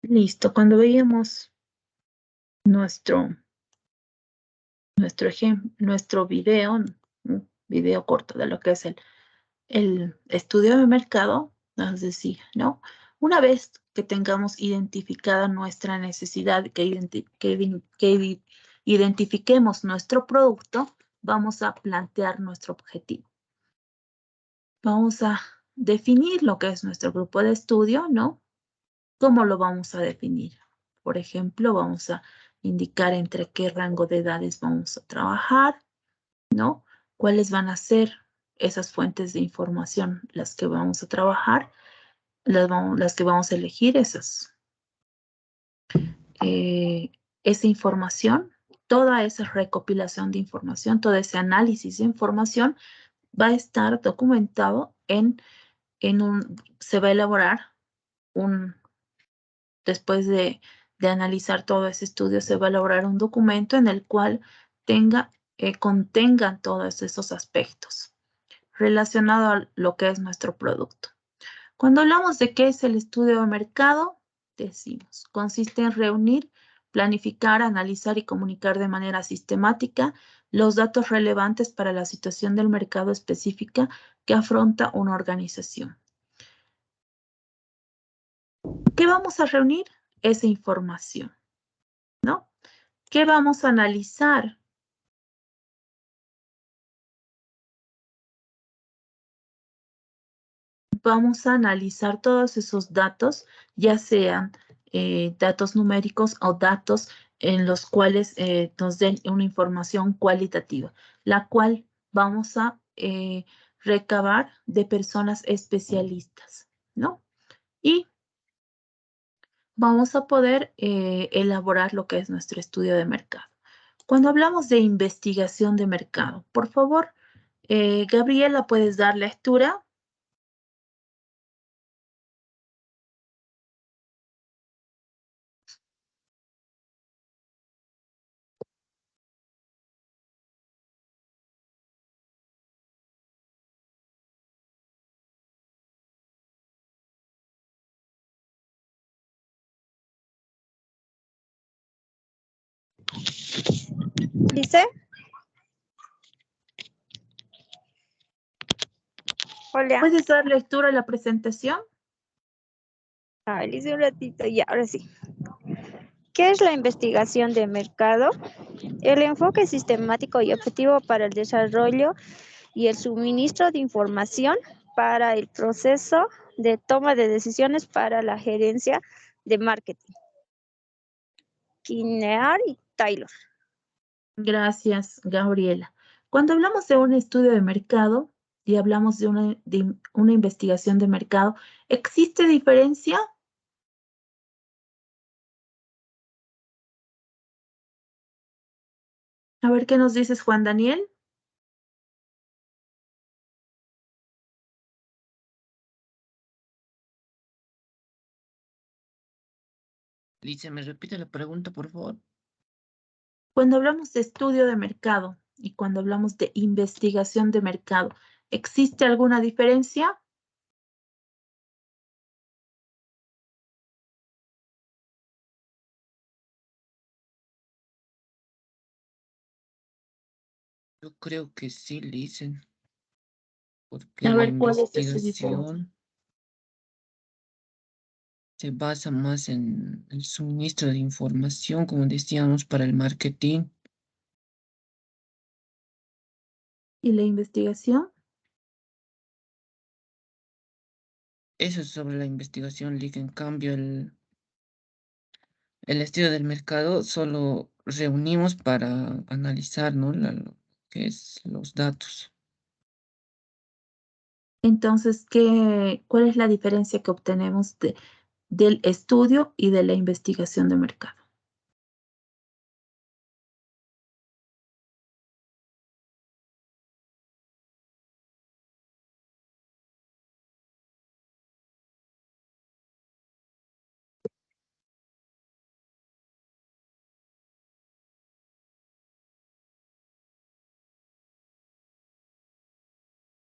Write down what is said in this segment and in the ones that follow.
Listo, cuando veíamos nuestro nuestro video, un video corto de lo que es el estudio de mercado, nos decía, ¿no? Una vez que tengamos identificada nuestra necesidad, que identifiquemos nuestro producto, vamos a plantear nuestro objetivo. Vamos a definir lo que es nuestro grupo de estudio, ¿no? ¿Cómo lo vamos a definir? Por ejemplo, vamos a indicar entre qué rango de edades vamos a trabajar, ¿no? ¿Cuáles van a ser esas fuentes de información las que vamos a trabajar? Las que vamos a elegir, esa información, toda esa recopilación de información, todo ese análisis de información va a estar documentado se va a elaborar después de analizar todo ese estudio, se va a elaborar un documento en el cual contengan todos esos aspectos relacionados a lo que es nuestro producto. Cuando hablamos de qué es el estudio de mercado, decimos, consiste en reunir, planificar, analizar y comunicar de manera sistemática los datos relevantes para la situación del mercado específica que afronta una organización. ¿Qué vamos a reunir? Esa información, ¿no? ¿Qué vamos a analizar? Vamos a analizar todos esos datos, ya sean datos numéricos o datos en los cuales nos den una información cualitativa, la cual vamos a recabar de personas especialistas, ¿no? Y vamos a poder elaborar lo que es nuestro estudio de mercado. Cuando hablamos de investigación de mercado, por favor, Gabriela, ¿puedes dar lectura? ¿Dice? Hola. ¿Puedes dar lectura a la presentación? Le hice un ratito y ahora sí. ¿Qué es la investigación de mercado? El enfoque sistemático y objetivo para el desarrollo y el suministro de información para el proceso de toma de decisiones para la gerencia de marketing. Kinear y Taylor. Gracias, Gabriela. Cuando hablamos de un estudio de mercado y hablamos de una investigación de mercado, ¿existe diferencia? A ver qué nos dices, Juan Daniel. Lice, ¿me repite la pregunta, por favor? Cuando hablamos de estudio de mercado y cuando hablamos de investigación de mercado, ¿existe alguna diferencia? Yo creo que sí, Lice, porque A la ver, ¿cuál es esa diferencia? investigación se basa más en el suministro de información, como decíamos, para el marketing. ¿Y la investigación? Eso es sobre la investigación, Lice. En cambio, el estudio del mercado solo reunimos para analizar, ¿no? Lo que es los datos. Entonces, ¿cuál es la diferencia que obtenemos del estudio y de la investigación de mercado?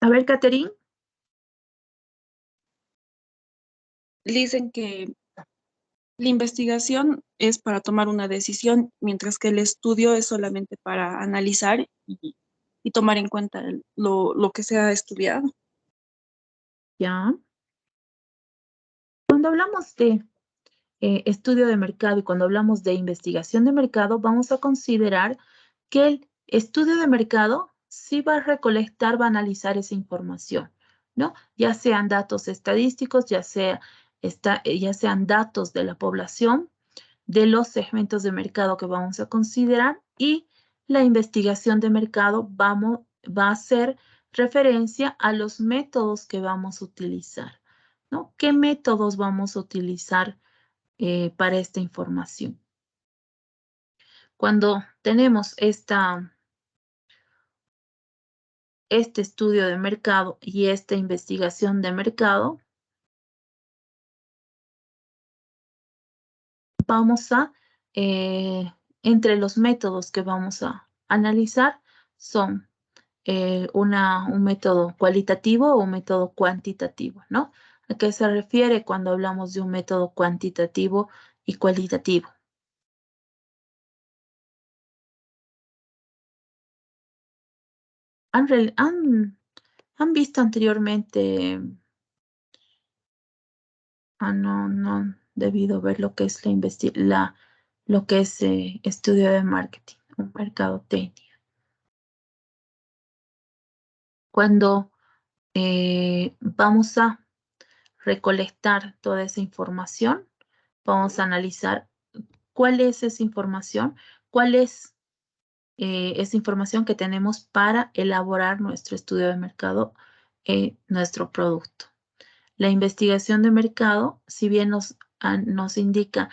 A ver, Catherine. Dicen que La investigación es para tomar una decisión, mientras que el estudio es solamente para analizar y tomar en cuenta lo que se ha estudiado. ¿Ya? Cuando hablamos de estudio de mercado y cuando hablamos de investigación de mercado, vamos a considerar que el estudio de mercado sí va a recolectar, va a analizar esa información, ¿no? Ya sean datos estadísticos, ya sean datos de la población, de los segmentos de mercado que vamos a considerar, y la investigación de mercado va a hacer referencia a los métodos que vamos a utilizar, ¿no? ¿Qué métodos vamos a utilizar para esta información? Cuando tenemos este estudio de mercado y esta investigación de mercado, vamos a, entre los métodos que vamos a analizar son un método cualitativo o un método cuantitativo, ¿no? ¿A qué se refiere cuando hablamos de un método cuantitativo y cualitativo? ¿Han visto anteriormente? No han debido ver lo que es lo que es estudio de marketing o mercadotecnia. Cuando vamos a recolectar toda esa información, vamos a analizar cuál es esa información, cuál es esa información que tenemos para elaborar nuestro estudio de mercado, nuestro producto. La investigación de mercado, si bien nos indica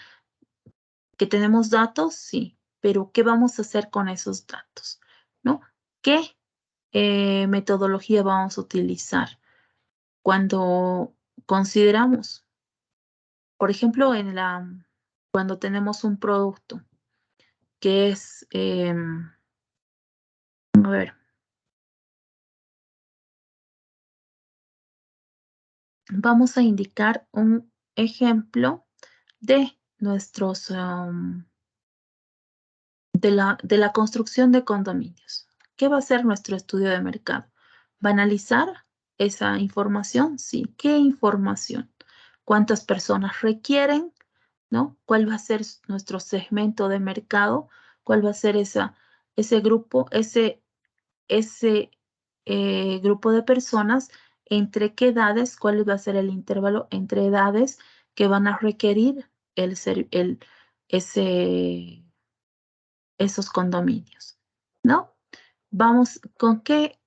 que tenemos datos, sí, pero ¿qué vamos a hacer con esos datos? ¿No? ¿Qué metodología vamos a utilizar cuando consideramos, por ejemplo, cuando tenemos un producto que es, a ver, vamos a indicar un ejemplo de de la construcción de condominios. ¿Qué va a ser nuestro estudio de mercado? ¿Va a analizar esa información? Sí. ¿Qué información? ¿Cuántas personas requieren? ¿No? ¿Cuál va a ser nuestro segmento de mercado? ¿Cuál va a ser ese grupo, ese grupo de personas? ¿Entre qué edades? ¿Cuál va a ser el intervalo entre edades que van a requerir esos condominios? ¿No? Vamos, ¿con qué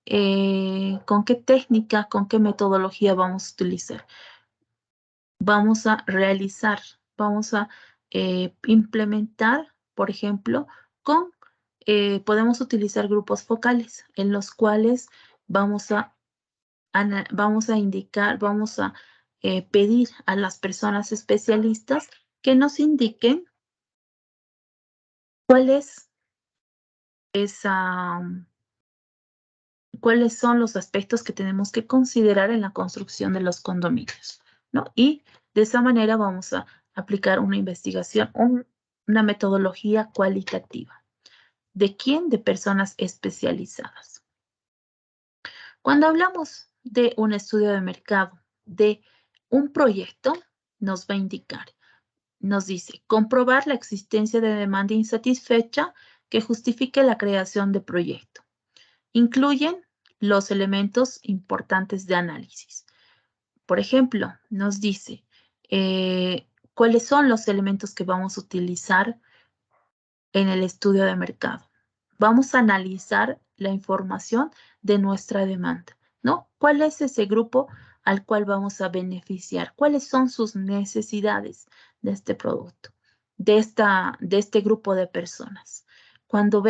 técnica, con qué metodología vamos a utilizar? Vamos a realizar, vamos a implementar, por ejemplo, podemos utilizar grupos focales en los cuales vamos a indicar, vamos a pedir a las personas especialistas que nos indiquen cuál es cuáles son los aspectos que tenemos que considerar en la construcción de los condominios, ¿no? Y de esa manera vamos a aplicar una investigación, una metodología cualitativa. ¿De quién? De personas especializadas. Cuando hablamos de un estudio de mercado, de un proyecto, nos va a indicar, nos dice, comprobar la existencia de demanda insatisfecha que justifique la creación de proyecto. Incluyen los elementos importantes de análisis. Por ejemplo, nos dice cuáles son los elementos que vamos a utilizar en el estudio de mercado. Vamos a analizar la información de nuestra demanda, ¿no? ¿Cuál es ese grupo al cual vamos a beneficiar? ¿Cuáles son sus necesidades de este producto, de este grupo de personas? Cuando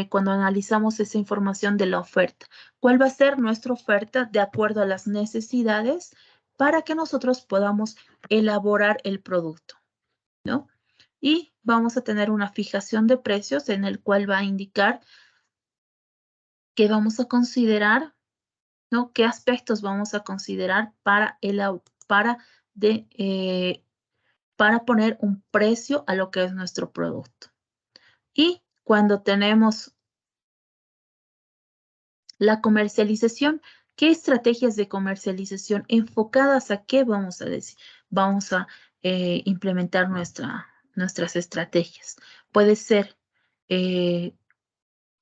cuando analizamos esa información de la oferta, ¿cuál va a ser nuestra oferta de acuerdo a las necesidades para que nosotros podamos elaborar el producto, ¿no? Y vamos a tener una fijación de precios en el cual va a indicar qué vamos a considerar, ¿no? ¿Qué aspectos vamos a considerar para para poner un precio a lo que es nuestro producto. Y cuando tenemos la comercialización, ¿qué estrategias de comercialización enfocadas a qué vamos a decir? Vamos a implementar nuestras estrategias. Puede ser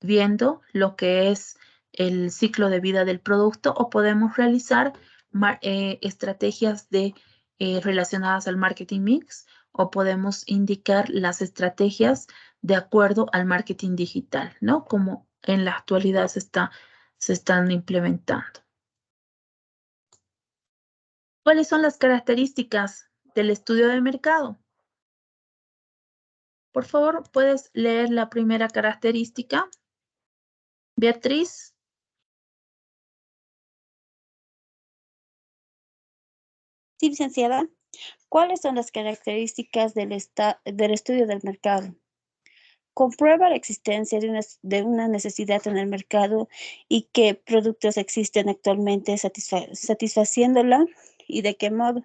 viendo lo que es el ciclo de vida del producto o podemos realizar estrategias relacionadas al marketing mix o podemos indicar las estrategias de acuerdo al marketing digital, ¿no? Como en la actualidad se están implementando. ¿Cuáles son las características del estudio de mercado? Por favor, ¿puedes leer la primera característica? Beatriz. Sí, licenciada. ¿Cuáles son las características del estudio del mercado? Comprueba la existencia de una necesidad en el mercado y qué productos existen actualmente satisfaciéndola y de qué modo.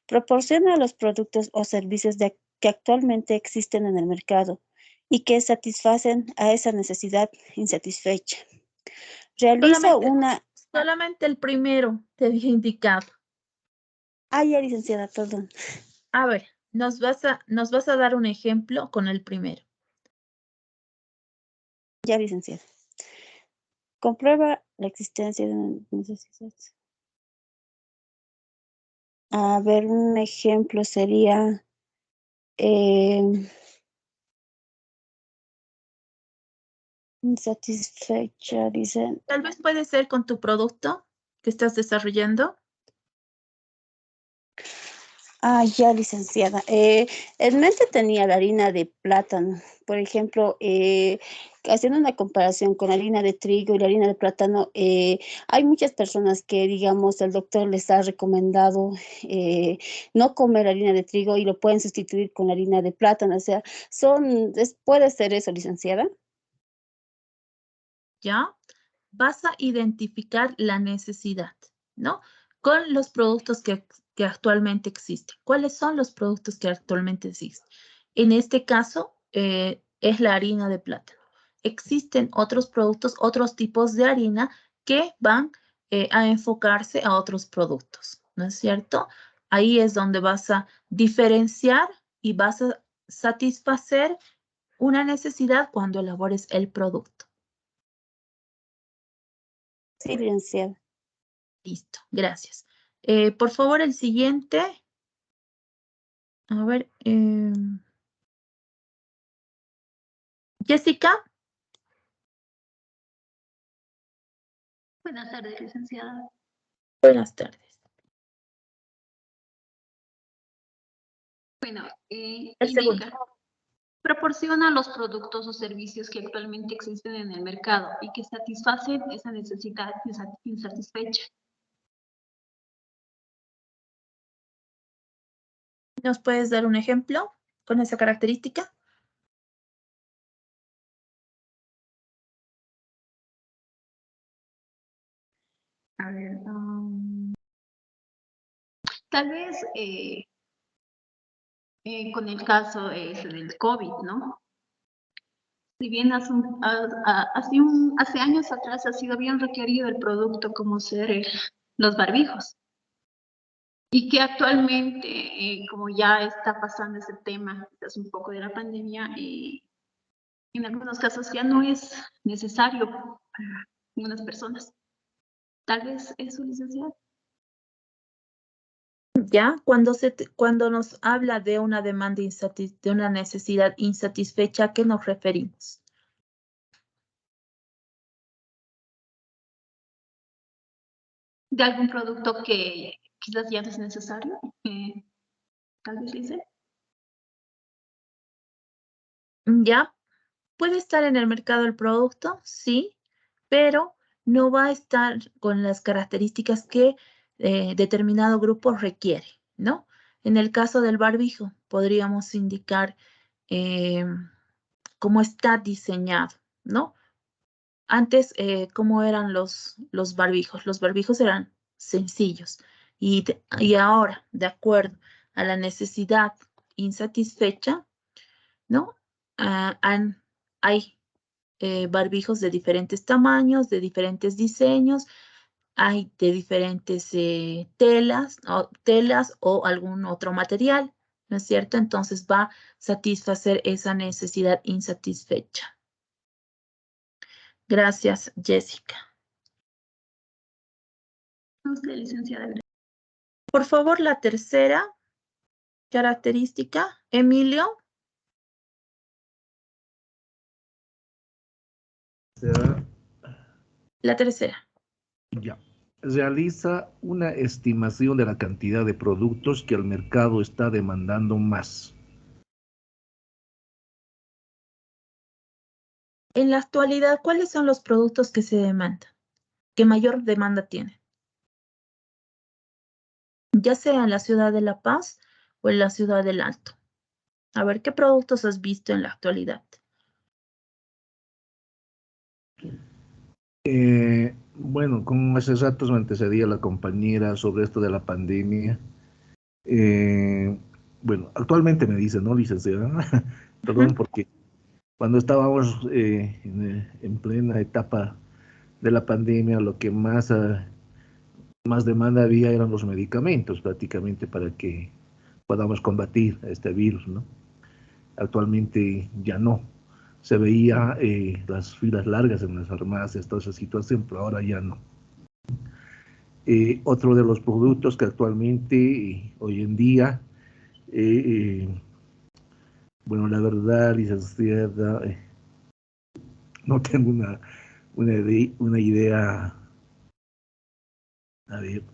Proporciona los productos o servicios que actualmente existen en el mercado y que satisfacen a esa necesidad insatisfecha. Realiza Solamente el primero te había indicado. Ah, ya, licenciada, perdón. A ver, nos vas a dar un ejemplo con el primero. Ya, licenciada. Comprueba la existencia de una necesidad. A ver, un ejemplo sería insatisfecha, dicen. Tal vez puede ser con tu producto que estás desarrollando. Ah, ya, licenciada. En mente tenía la harina de plátano. Por ejemplo, haciendo una comparación con la harina de trigo y la harina de plátano, hay muchas personas que, digamos, el doctor les ha recomendado no comer harina de trigo y lo pueden sustituir con la harina de plátano. O sea, puede ser eso, licenciada. ¿Ya? Vas a identificar la necesidad, ¿no? Con los productos que actualmente existen. ¿Cuáles son los productos que actualmente existen? En este caso, es la harina de plátano. Existen otros productos, otros tipos de harina que van a enfocarse a otros productos, ¿no es cierto? Ahí es donde vas a diferenciar y vas a satisfacer una necesidad cuando elabores el producto. Sí, licenciada. Listo, gracias. Por favor, el siguiente. A ver, Jessica. Buenas tardes, licenciada. Buenas tardes. Bueno, El segundo. proporciona los productos o servicios que actualmente existen en el mercado y que satisfacen esa necesidad insatisfecha. ¿Nos puedes dar un ejemplo con esa característica? A ver, tal vez con el caso del COVID, ¿no? Si bien hace años atrás ha sido bien requerido el producto como ser los barbijos. Y que actualmente, como ya está pasando ese tema, quizás un poco de la pandemia, en algunos casos ya no es necesario para algunas personas. Tal vez eso, licenciada. Ya, cuando nos habla de una demanda de una necesidad insatisfecha, ¿a qué nos referimos? De algún producto que quizás ya no es necesario, tal vez dice. Ya, puede estar en el mercado el producto, sí, pero no va a estar con las características que determinado grupo requiere, ¿no? En el caso del barbijo, podríamos indicar cómo está diseñado, ¿no? Antes, ¿cómo eran los barbijos? Los barbijos eran sencillos y ahora, de acuerdo a la necesidad insatisfecha, ¿no? Hay barbijos de diferentes tamaños, de diferentes diseños, hay de diferentes telas o algún otro material, ¿no es cierto? Entonces va a satisfacer esa necesidad insatisfecha. Gracias, Jessica. Usted, licenciada. Por favor, la tercera característica, Emilio. La tercera. Ya. Realiza una estimación de la cantidad de productos que el mercado está demandando más. En la actualidad, ¿cuáles son los productos que se demandan? ¿Qué mayor demanda tienen? Ya sea en la ciudad de La Paz o en la ciudad del Alto. A ver, ¿qué productos has visto en la actualidad? Bueno, como hace ratos me antecedía la compañera sobre esto de la pandemia. Bueno, actualmente me dice, ¿no, licenciada? Perdón, porque cuando estábamos en plena etapa de la pandemia, lo que más demanda había eran los medicamentos, prácticamente, para que podamos combatir a este virus, ¿no? Actualmente ya no. Se veía las filas largas en las farmacias, toda esa situación, pero ahora ya no. Otro de los productos que actualmente, hoy en día, bueno, la verdad, licenciada, no tengo una idea, a ver,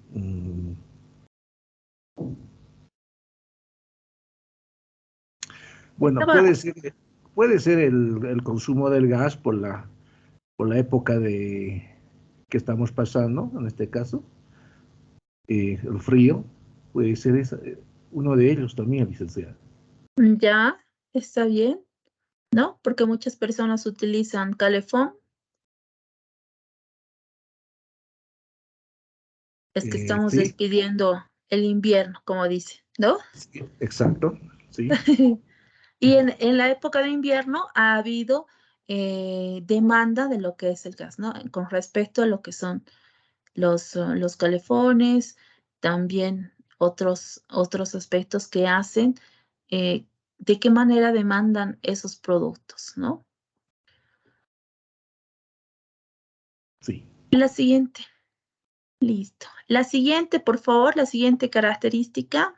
bueno, puede ser el consumo del gas por la época que estamos pasando, en este caso, el frío, puede ser uno de ellos también, licenciada. Ya, está bien, ¿no? Porque muchas personas utilizan calefón. Es que estamos Sí, despidiendo el invierno, como dice, ¿no? sí, exacto, sí. Y en la época de invierno ha habido demanda de lo que es el gas, ¿no? Con respecto a lo que son los calefones, también otros aspectos que hacen, de qué manera demandan esos productos, ¿no? Sí. La siguiente. Listo. La siguiente, por favor, la siguiente característica.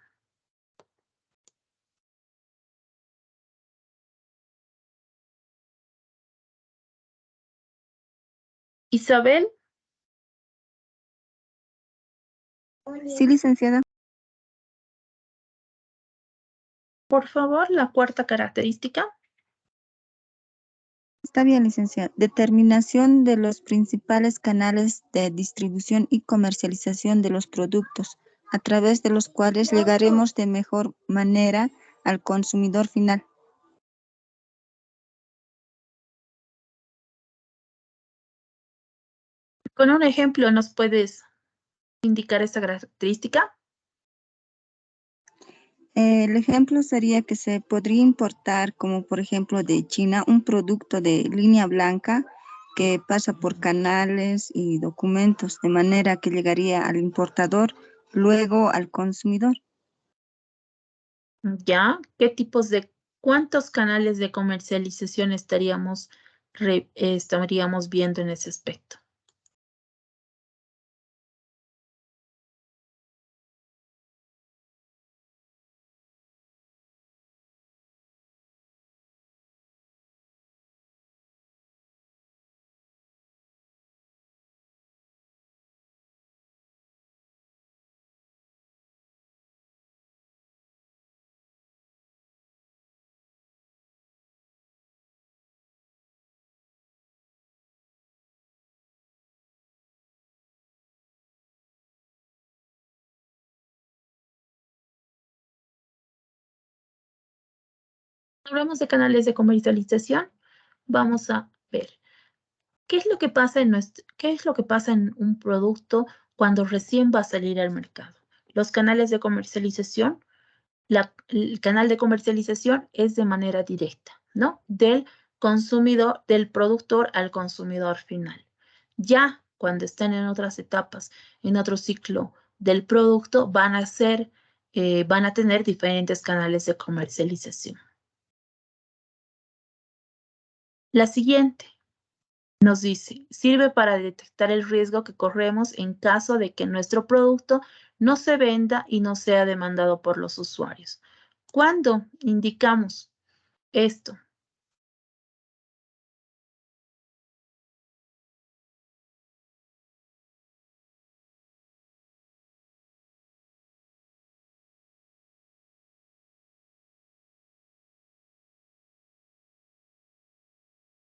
Isabel, Sí, licenciada. por favor, la cuarta característica. Está bien, licenciada. Determinación de los principales canales de distribución y comercialización de los productos, a través de los cuales llegaremos de mejor manera al consumidor final. Con un ejemplo, ¿nos puedes indicar esta característica? El ejemplo sería que se podría importar, como por ejemplo de China, un producto de línea blanca que pasa por canales y documentos, de manera que llegaría al importador, luego al consumidor. ¿Ya? ¿Cuántos canales de comercialización estaríamos viendo en ese aspecto? Hablamos de canales de comercialización. Vamos a ver qué es lo que pasa en un producto cuando recién va a salir al mercado. Los canales de comercialización el canal de comercialización es de manera directa, ¿no? Del consumidor, del productor al consumidor final. Ya cuando estén en otras etapas, en otro ciclo del producto, van a tener diferentes canales de comercialización. La siguiente nos dice, sirve para detectar el riesgo que corremos en caso de que nuestro producto no se venda y no sea demandado por los usuarios. ¿Cuándo indicamos esto?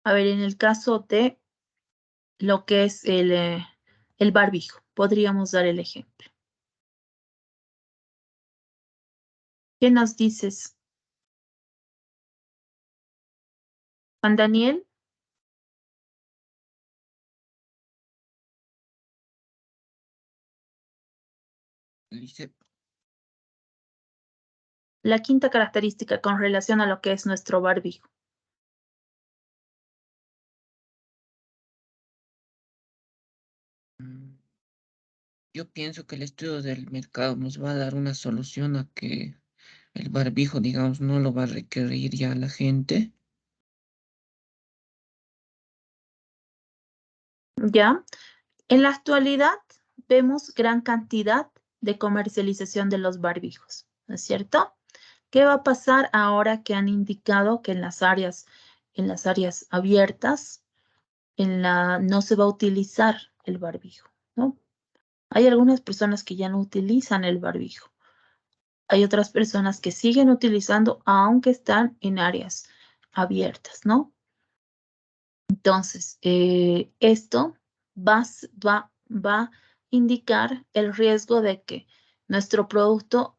A ver, en el caso de lo que es el barbijo, podríamos dar el ejemplo. ¿Qué nos dices, Juan Daniel? Dice, La quinta característica con relación a lo que es nuestro barbijo. yo pienso que el estudio del mercado nos va a dar una solución a que el barbijo, digamos, no lo va a requerir ya la gente. ¿Ya? En la actualidad vemos gran cantidad de comercialización de los barbijos, ¿no es cierto? ¿Qué va a pasar ahora que han indicado que en las áreas abiertas, no se va a utilizar el barbijo, ¿no? Hay algunas personas que ya no utilizan el barbijo. Hay otras personas que siguen utilizando aunque están en áreas abiertas, ¿no? Entonces, esto va a indicar el riesgo de que nuestro producto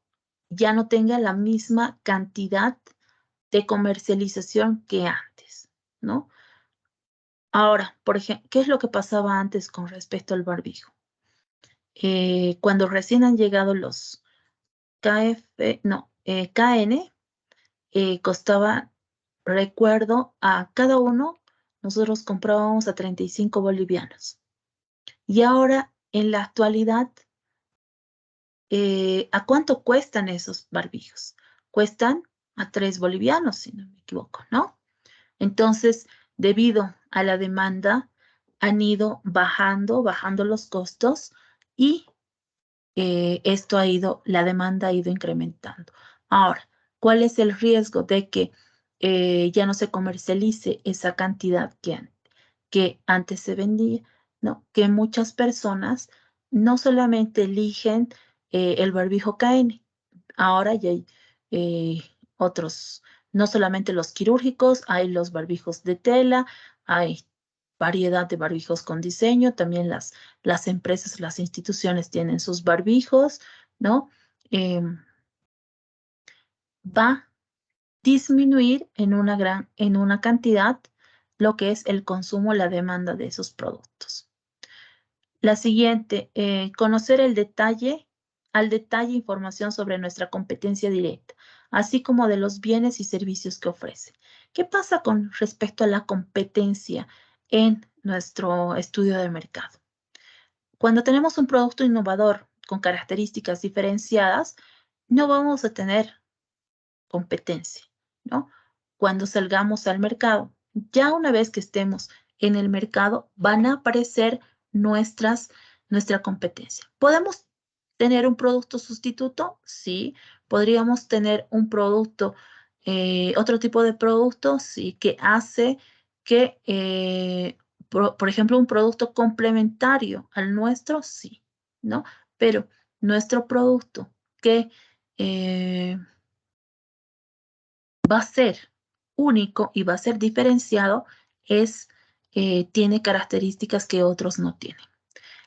ya no tenga la misma cantidad de comercialización que antes, ¿no? Ahora, por ejemplo, ¿qué es lo que pasaba antes con respecto al barbijo? Cuando recién han llegado los KN, costaba, recuerdo, a cada uno nosotros comprábamos a 35 bolivianos. Y ahora, en la actualidad, ¿a cuánto cuestan esos barbijos? Cuestan a 3 bolivianos, si no me equivoco, ¿no? Entonces, debido a la demanda, han ido bajando los costos y la demanda ha ido incrementando. Ahora, ¿cuál es el riesgo de que ya no se comercialice esa cantidad que antes se vendía? ¿No? Que muchas personas no solamente eligen el barbijo KN, ahora ya hay otros, no solamente los quirúrgicos, hay los barbijos de tela, hay variedad de barbijos con diseño, también las empresas, las instituciones tienen sus barbijos, ¿no? Va a disminuir en una cantidad lo que es el consumo, la demanda de esos productos. La siguiente, conocer al detalle información sobre nuestra competencia directa, así como de los bienes y servicios que ofrece. ¿Qué pasa con respecto a la competencia en nuestro estudio de mercado? Cuando tenemos un producto innovador con características diferenciadas, no vamos a tener competencia, ¿no? Cuando salgamos al mercado, ya una vez que estemos en el mercado, van a aparecer nuestra competencia. ¿Podemos tener un producto sustituto? Sí. ¿Podríamos tener un producto, otro tipo de producto? Sí, que hace que, por ejemplo, un producto complementario al nuestro, sí, ¿no? Pero nuestro producto que va a ser único y va a ser diferenciado, tiene características que otros no tienen.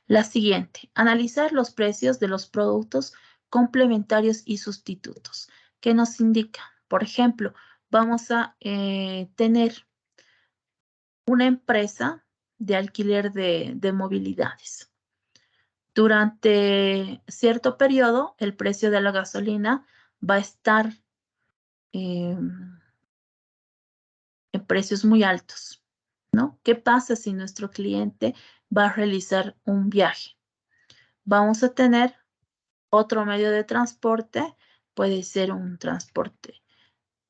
La siguiente, analizar los precios de los productos complementarios y sustitutos. ¿Qué nos indica? Por ejemplo, vamos a tener una empresa de alquiler de movilidades. Durante cierto periodo, el precio de la gasolina va a estar en precios muy altos, ¿no? ¿Qué pasa si nuestro cliente va a realizar un viaje? Vamos a tener otro medio de transporte, puede ser un transporte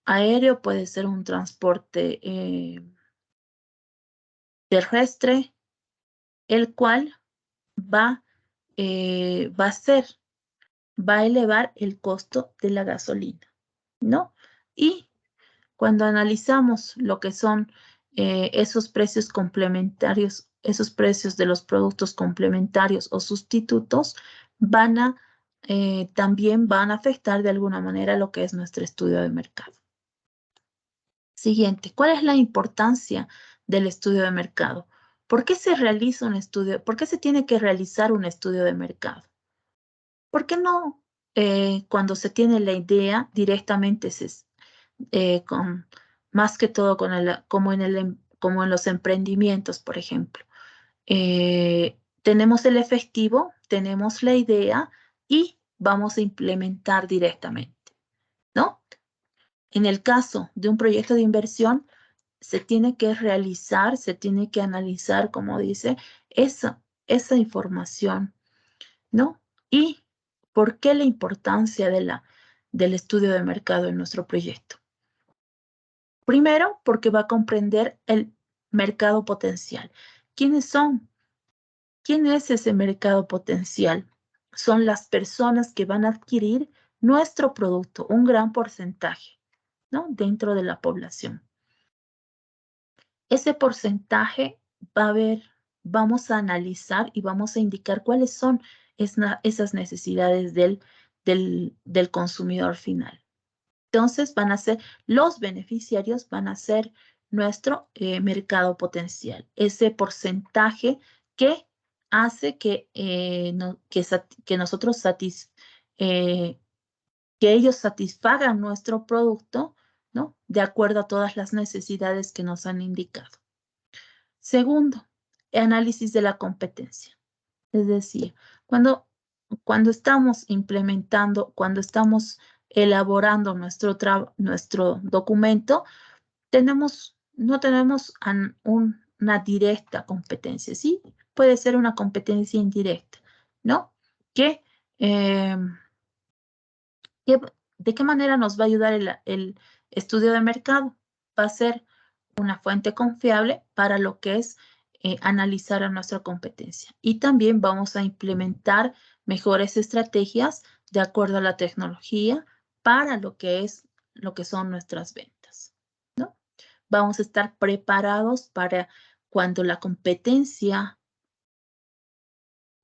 aéreo, puede ser un transporte terrestre, el cual va a elevar el costo de la gasolina, ¿no? Y cuando analizamos lo que son esos precios complementarios, esos precios de los productos complementarios o sustitutos, también van a afectar de alguna manera lo que es nuestro estudio de mercado. Siguiente, ¿cuál es la importancia del estudio de mercado? ¿Por qué se realiza un estudio? ¿Por qué se tiene que realizar un estudio de mercado? ¿Por qué no cuando se tiene la idea directamente más que todo como en los emprendimientos, por ejemplo? Tenemos el efectivo, tenemos la idea y vamos a implementar directamente, ¿no? En el caso de un proyecto de inversión, se tiene que realizar, se tiene que analizar, como dice, esa información, ¿no? Y ¿por qué la importancia del estudio de mercado en nuestro proyecto? Primero, porque va a comprender el mercado potencial. ¿Quiénes son? ¿Quién es ese mercado potencial? Son las personas que van a adquirir nuestro producto, un gran porcentaje, ¿no? Dentro de la población. Ese porcentaje vamos a analizar y vamos a indicar cuáles son esas necesidades del consumidor final. Entonces los beneficiarios van a ser nuestro mercado potencial, ese porcentaje que hace que nosotros que ellos satisfagan nuestro producto, ¿no? De acuerdo a todas las necesidades que nos han indicado. Segundo, análisis de la competencia. Es decir, cuando estamos implementando, cuando estamos elaborando nuestro documento, no tenemos una directa competencia, ¿sí? Puede ser una competencia indirecta, ¿no? ¿De qué manera nos va a ayudar el estudio de mercado? Va a ser una fuente confiable para lo que es analizar a nuestra competencia. Y también vamos a implementar mejores estrategias de acuerdo a la tecnología para lo que son nuestras ventas, ¿no? Vamos a estar preparados para cuando la competencia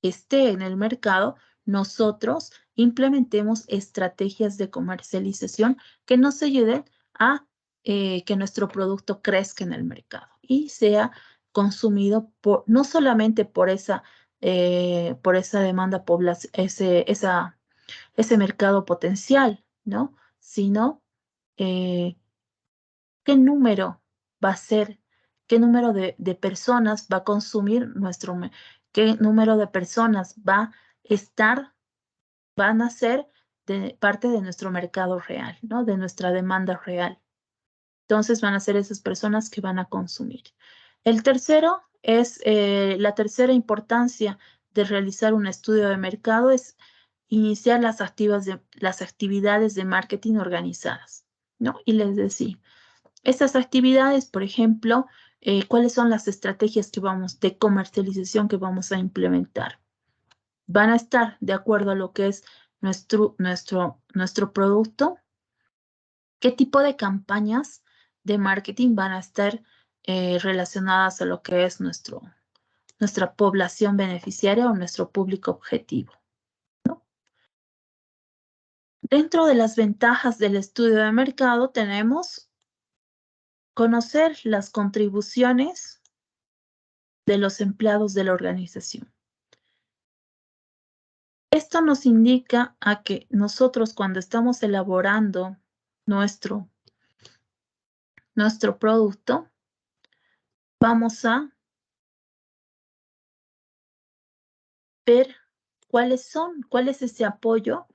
esté en el mercado, nosotros implementemos estrategias de comercialización que nos ayuden a que nuestro producto crezca en el mercado y sea consumido no solamente por esa demanda ese mercado potencial, ¿no? Sino qué número va a ser, qué número de personas va a consumir qué número de personas van a ser de parte de nuestro mercado real, ¿no? De nuestra demanda real. Entonces van a ser esas personas que van a consumir. El tercero es la tercera importancia de realizar un estudio de mercado es iniciar las actividades de marketing organizadas, ¿no? Y les decía, estas actividades, por ejemplo, ¿cuáles son las estrategias de comercialización que vamos a implementar? Van a estar de acuerdo a lo que es nuestro producto. ¿Qué tipo de campañas de marketing van a estar relacionadas a lo que es nuestra población beneficiaria o nuestro público objetivo, ¿no? Dentro de las ventajas del estudio de mercado tenemos conocer las contribuciones de los empleados de la organización. Esto nos indica a que nosotros cuando estamos elaborando nuestro producto, vamos a ver cuál es ese apoyo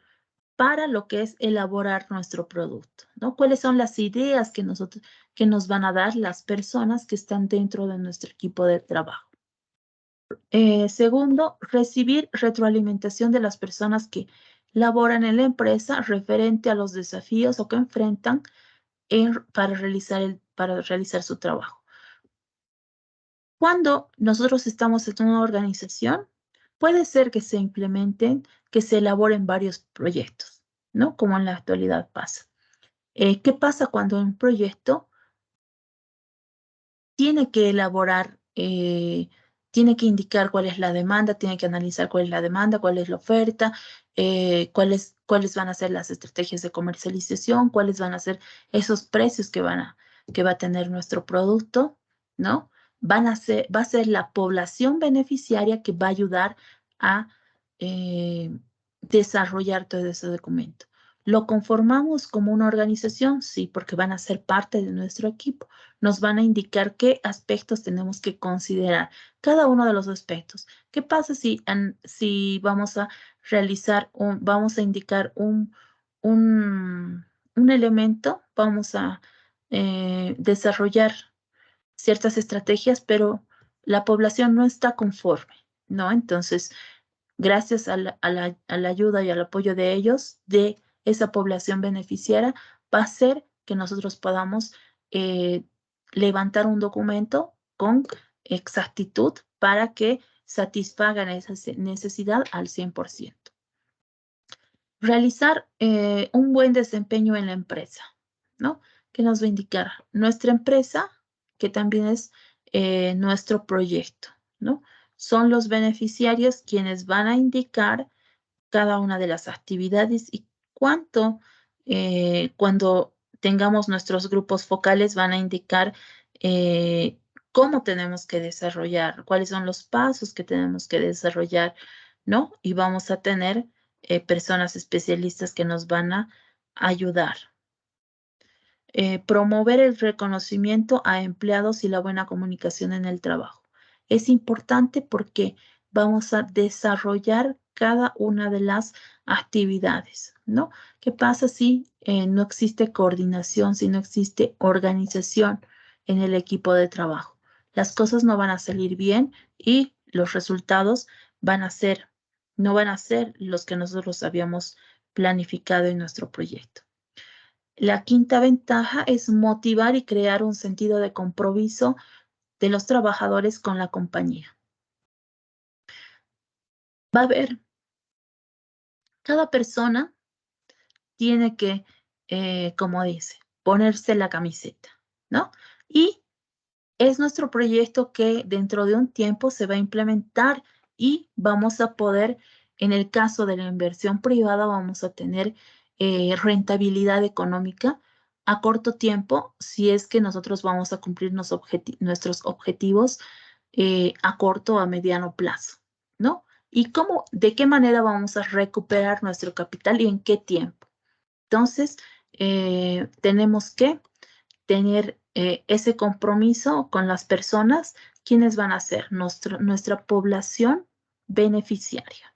para lo que es elaborar nuestro producto, ¿no? ¿Cuáles son las ideas que nos van a dar las personas que están dentro de nuestro equipo de trabajo? Segundo, recibir retroalimentación de las personas que laboran en la empresa referente a los desafíos o que enfrentan para realizar su trabajo. Cuando nosotros estamos en una organización, puede ser que se implementen, que se elaboren varios proyectos, ¿no? Como en la actualidad pasa. ¿Qué pasa cuando un proyecto tiene que elaborar, tiene que indicar cuál es la demanda, tiene que analizar cuál es la demanda, cuál es la oferta, cuáles van a ser las estrategias de comercialización, cuáles van a ser esos precios que va a tener nuestro producto, ¿no? Va a ser la población beneficiaria que va a ayudar a desarrollar todo ese documento. ¿Lo conformamos como una organización? Sí, porque van a ser parte de nuestro equipo. Nos van a indicar qué aspectos tenemos que considerar, cada uno de los aspectos. ¿Qué pasa si vamos a vamos a indicar un elemento, vamos a desarrollar ciertas estrategias, pero la población no está conforme, ¿no? Entonces, gracias a la ayuda y al apoyo de ellos, de esa población beneficiaria, va a ser que nosotros podamos levantar un documento con exactitud para que satisfagan esa necesidad al 100%. Realizar un buen desempeño en la empresa, ¿no? Que nos va a indicar nuestra empresa, que también es nuestro proyecto, ¿no? Son los beneficiarios quienes van a indicar cada una de las actividades y cuánto, cuando tengamos nuestros grupos focales, van a indicar cómo tenemos que desarrollar, cuáles son los pasos que tenemos que desarrollar, ¿no? Y vamos a tener personas especialistas que nos van a ayudar. Promover el reconocimiento a empleados y la buena comunicación en el trabajo. Es importante porque vamos a desarrollar cada una de las actividades, ¿no? ¿Qué pasa si no existe coordinación, si no existe organización en el equipo de trabajo? Las cosas no van a salir bien y los resultados no van a ser los que nosotros habíamos planificado en nuestro proyecto. La quinta ventaja es motivar y crear un sentido de compromiso de los trabajadores con la compañía. Va a haber, cada persona tiene que, como dice, ponerse la camiseta, ¿no? Y es nuestro proyecto que dentro de un tiempo se va a implementar y vamos a poder, en el caso de la inversión privada, vamos a tener rentabilidad económica a corto tiempo si es que nosotros vamos a cumplir nuestros objetivos a corto o a mediano plazo, ¿no? Y de qué manera vamos a recuperar nuestro capital y en qué tiempo. Entonces, tenemos que tener ese compromiso con las personas, quienes van a ser nuestra población beneficiaria.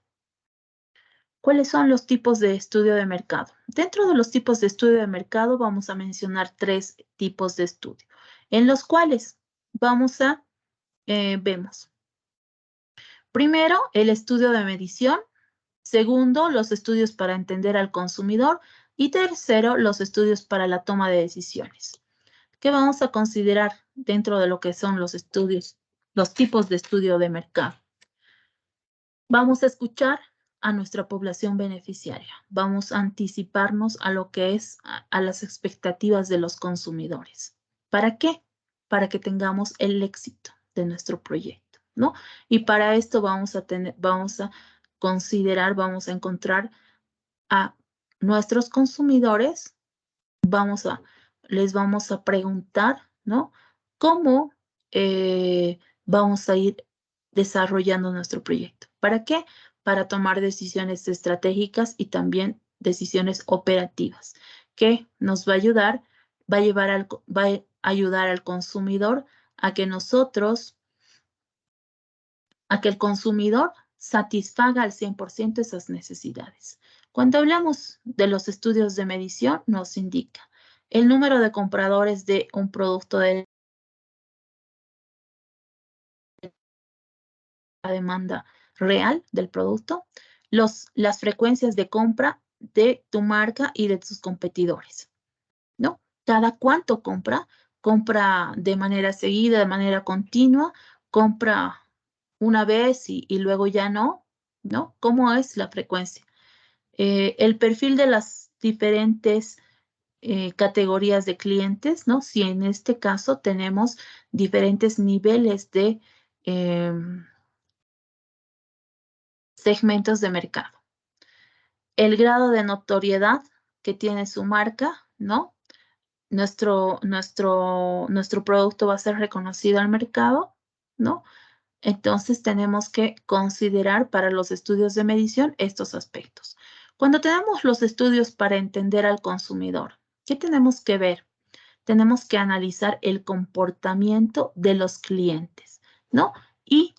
¿Cuáles son los tipos de estudio de mercado? Dentro de los tipos de estudio de mercado vamos a mencionar 3 tipos de estudio, en los cuales vemos. Primero, el estudio de medición. Segundo, los estudios para entender al consumidor. Y tercero, los estudios para la toma de decisiones. ¿Qué vamos a considerar dentro de lo que son los estudios, los tipos de estudio de mercado? Vamos a escuchar a nuestra población beneficiaria. Vamos a anticiparnos a lo que es a las expectativas de los consumidores. ¿Para qué? Para que tengamos el éxito de nuestro proyecto, ¿no? Y para esto vamos a encontrar a nuestros consumidores, les vamos a preguntar, ¿no? ¿Cómo vamos a ir desarrollando nuestro proyecto? ¿Para qué? Para tomar decisiones estratégicas y también decisiones operativas, que nos va a ayudar, va a ayudar al consumidor a que el consumidor satisfaga al 100% esas necesidades. Cuando hablamos de los estudios de medición, nos indica el número de compradores de un producto de la demanda real del producto, las frecuencias de compra de tu marca y de tus competidores, ¿no? Cada cuánto compra de manera seguida, de manera continua, compra una vez y luego ya no, ¿no? ¿Cómo es la frecuencia? El perfil de las diferentes categorías de clientes, ¿no? Si en este caso tenemos diferentes niveles de segmentos de mercado. El grado de notoriedad que tiene su marca, ¿no? Nuestro producto va a ser reconocido al mercado, ¿no? Entonces tenemos que considerar para los estudios de medición estos aspectos. Cuando tenemos los estudios para entender al consumidor, ¿qué tenemos que ver? Tenemos que analizar el comportamiento de los clientes, ¿no? Y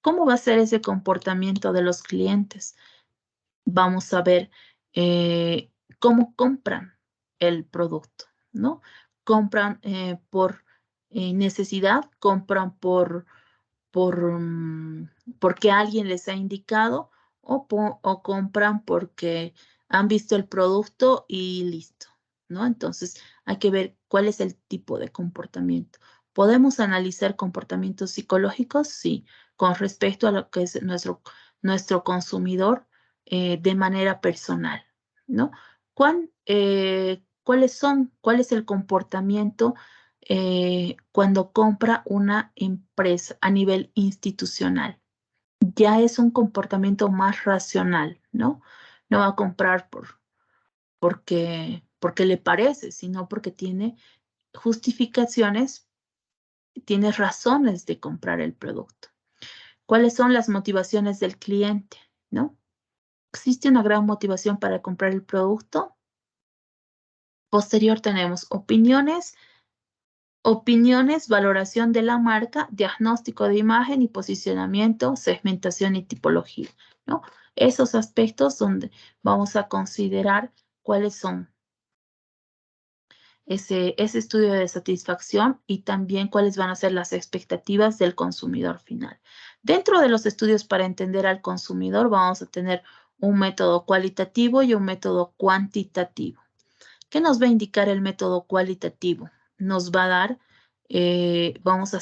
cómo va a ser ese comportamiento de los clientes. Vamos a ver cómo compran el producto, ¿no? Compran por necesidad, compran porque alguien les ha indicado o compran porque han visto el producto y listo, ¿no? Entonces hay que ver cuál es el tipo de comportamiento. ¿Podemos analizar comportamientos psicológicos? Sí, con respecto a lo que es nuestro consumidor de manera personal, ¿no? ¿Cuál es el comportamiento cuando compra una empresa a nivel institucional? Ya es un comportamiento más racional, ¿no? No va a comprar porque le parece, sino porque tiene justificaciones, tiene razones de comprar el producto. ¿Cuáles son las motivaciones del cliente, no? ¿Existe una gran motivación para comprar el producto? Posterior tenemos opiniones, valoración de la marca, diagnóstico de imagen y posicionamiento, segmentación y tipología, ¿no? Esos aspectos donde vamos a considerar cuáles son ese estudio de satisfacción y también cuáles van a ser las expectativas del consumidor final. Dentro de los estudios para entender al consumidor vamos a tener un método cualitativo y un método cuantitativo. ¿Qué nos va a indicar el método cualitativo? Nos va a dar, vamos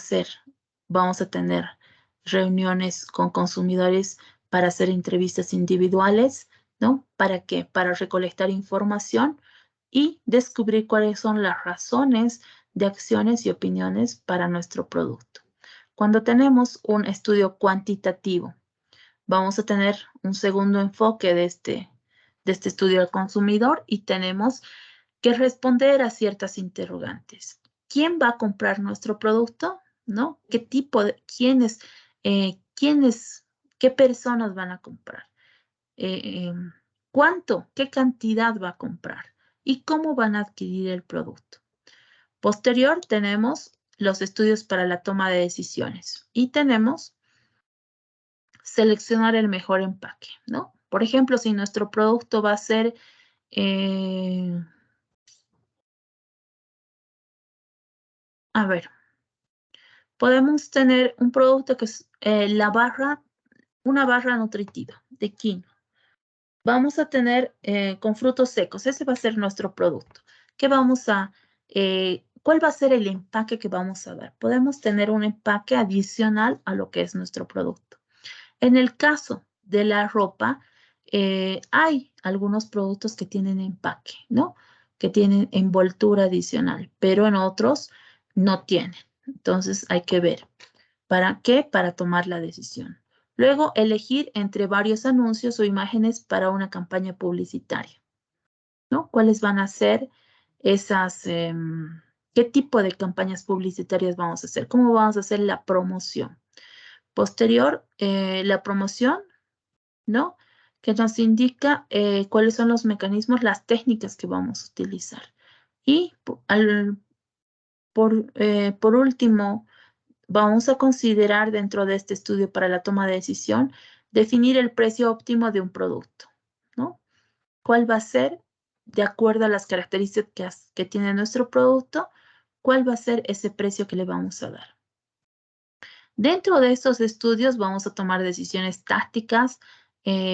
a tener reuniones con consumidores para hacer entrevistas individuales, ¿no? ¿Para qué? Para recolectar información y descubrir cuáles son las razones de acciones y opiniones para nuestro producto. Cuando tenemos un estudio cuantitativo, vamos a tener un segundo enfoque de este estudio del consumidor y tenemos que responder a ciertas interrogantes. ¿Quién va a comprar nuestro producto? ¿No? ¿Qué tipo de, qué personas van a comprar? ¿Cuánto? ¿Qué cantidad va a comprar? ¿Y cómo van a adquirir el producto? Posterior tenemos los estudios para la toma de decisiones y tenemos seleccionar el mejor empaque, ¿no? Por ejemplo, si nuestro producto va a ser a ver, podemos tener un producto que es una barra nutritiva de quinoa. Vamos a tener con frutos secos, ese va a ser nuestro producto. ¿Cuál va a ser el empaque que vamos a dar? Podemos tener un empaque adicional a lo que es nuestro producto. En el caso de la ropa, hay algunos productos que tienen empaque, ¿no? Que tienen envoltura adicional, pero en otros no tienen. Entonces hay que ver. ¿Para qué? Para tomar la decisión. Luego, elegir entre varios anuncios o imágenes para una campaña publicitaria, ¿no? ¿Cuáles van a ser esas, qué tipo de campañas publicitarias vamos a hacer? ¿Cómo vamos a hacer la promoción? Posterior, la promoción, ¿no? Que nos indica cuáles son los mecanismos, las técnicas que vamos a utilizar. Y por último, vamos a considerar dentro de este estudio para la toma de decisión, definir el precio óptimo de un producto, ¿no? ¿Cuál va a ser, de acuerdo a las características que tiene nuestro producto, cuál va a ser ese precio que le vamos a dar? Dentro de estos estudios vamos a tomar decisiones tácticas,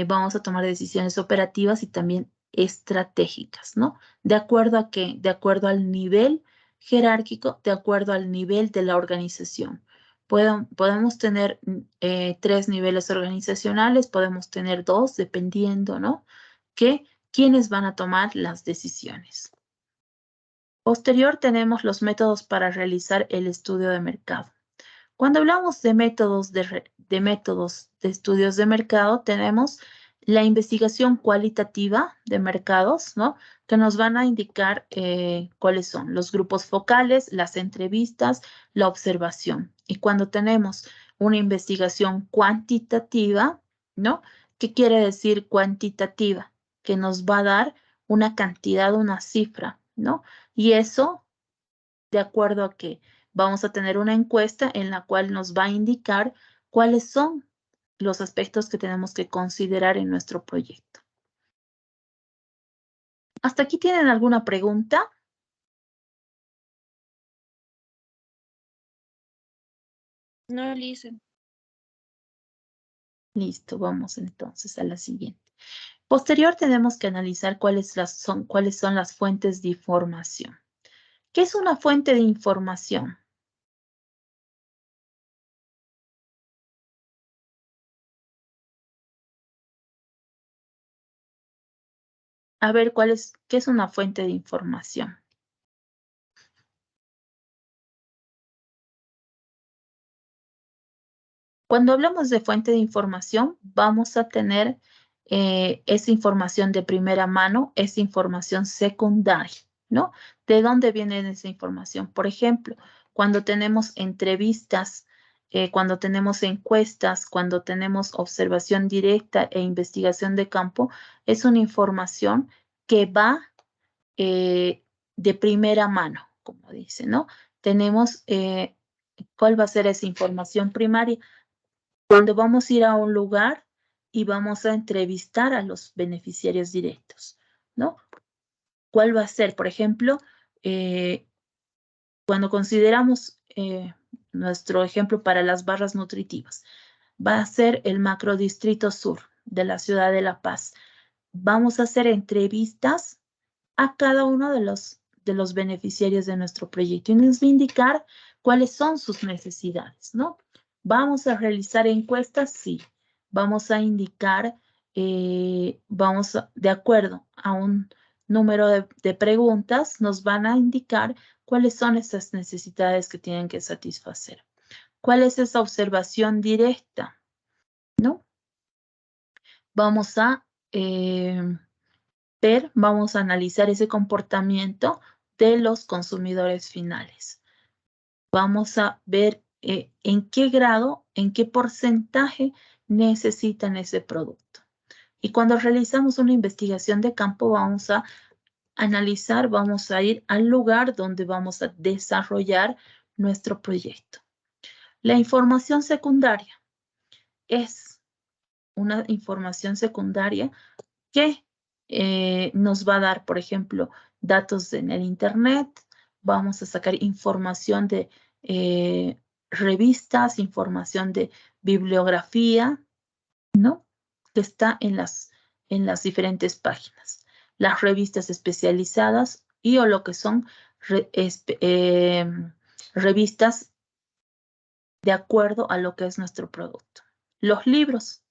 vamos a tomar decisiones operativas y también estratégicas, ¿no? ¿De acuerdo a qué? De acuerdo al nivel jerárquico, de acuerdo al nivel de la organización. Podemos tener 3 niveles organizacionales, podemos tener 2, dependiendo, ¿no? ¿Quiénes van a tomar las decisiones? Posterior tenemos los métodos para realizar el estudio de mercado. Cuando hablamos de métodos de estudios de mercado, tenemos la investigación cualitativa de mercados, ¿no? Que nos van a indicar cuáles son los grupos focales, las entrevistas, la observación. Y cuando tenemos una investigación cuantitativa, ¿no? ¿Qué quiere decir cuantitativa? Que nos va a dar una cantidad, una cifra, ¿no? Y eso, de acuerdo a que vamos a tener una encuesta en la cual nos va a indicar cuáles son los aspectos que tenemos que considerar en nuestro proyecto. ¿Hasta aquí tienen alguna pregunta? No, listen. Listo, vamos entonces a la siguiente. Posterior tenemos que analizar cuáles son las fuentes de información. ¿Qué es una fuente de información? A ver, ¿qué es una fuente de información? Cuando hablamos de fuente de información, vamos a tener esa información de primera mano, esa información secundaria, ¿no? ¿De dónde viene esa información? Por ejemplo, cuando tenemos entrevistas, cuando tenemos encuestas, cuando tenemos observación directa e investigación de campo, es una información que va de primera mano, como dice, ¿no? Tenemos, ¿cuál va a ser esa información primaria? Cuando vamos a ir a un lugar y vamos a entrevistar a los beneficiarios directos, ¿no? ¿Cuál va a ser? Por ejemplo, cuando consideramos nuestro ejemplo para las barras nutritivas, va a ser el macrodistrito sur de la ciudad de La Paz. Vamos a hacer entrevistas a cada uno de los beneficiarios de nuestro proyecto y nos va a indicar cuáles son sus necesidades, ¿no? ¿Vamos a realizar encuestas? Sí. Vamos a indicar, de acuerdo a un número de preguntas, nos van a indicar cuáles son esas necesidades que tienen que satisfacer. ¿Cuál es esa observación directa? ¿No? Vamos a vamos a analizar ese comportamiento de los consumidores finales. Vamos a ver en qué grado, en qué porcentaje necesitan ese producto. Y cuando realizamos una investigación de campo, vamos a analizar, vamos a ir al lugar donde vamos a desarrollar nuestro proyecto. La información secundaria es una información secundaria que nos va a dar, por ejemplo, datos en el Internet, vamos a sacar información de revistas, información de bibliografía, ¿no? Que está en las diferentes páginas. Las revistas especializadas y o lo que son revistas de acuerdo a lo que es nuestro producto. Los libros,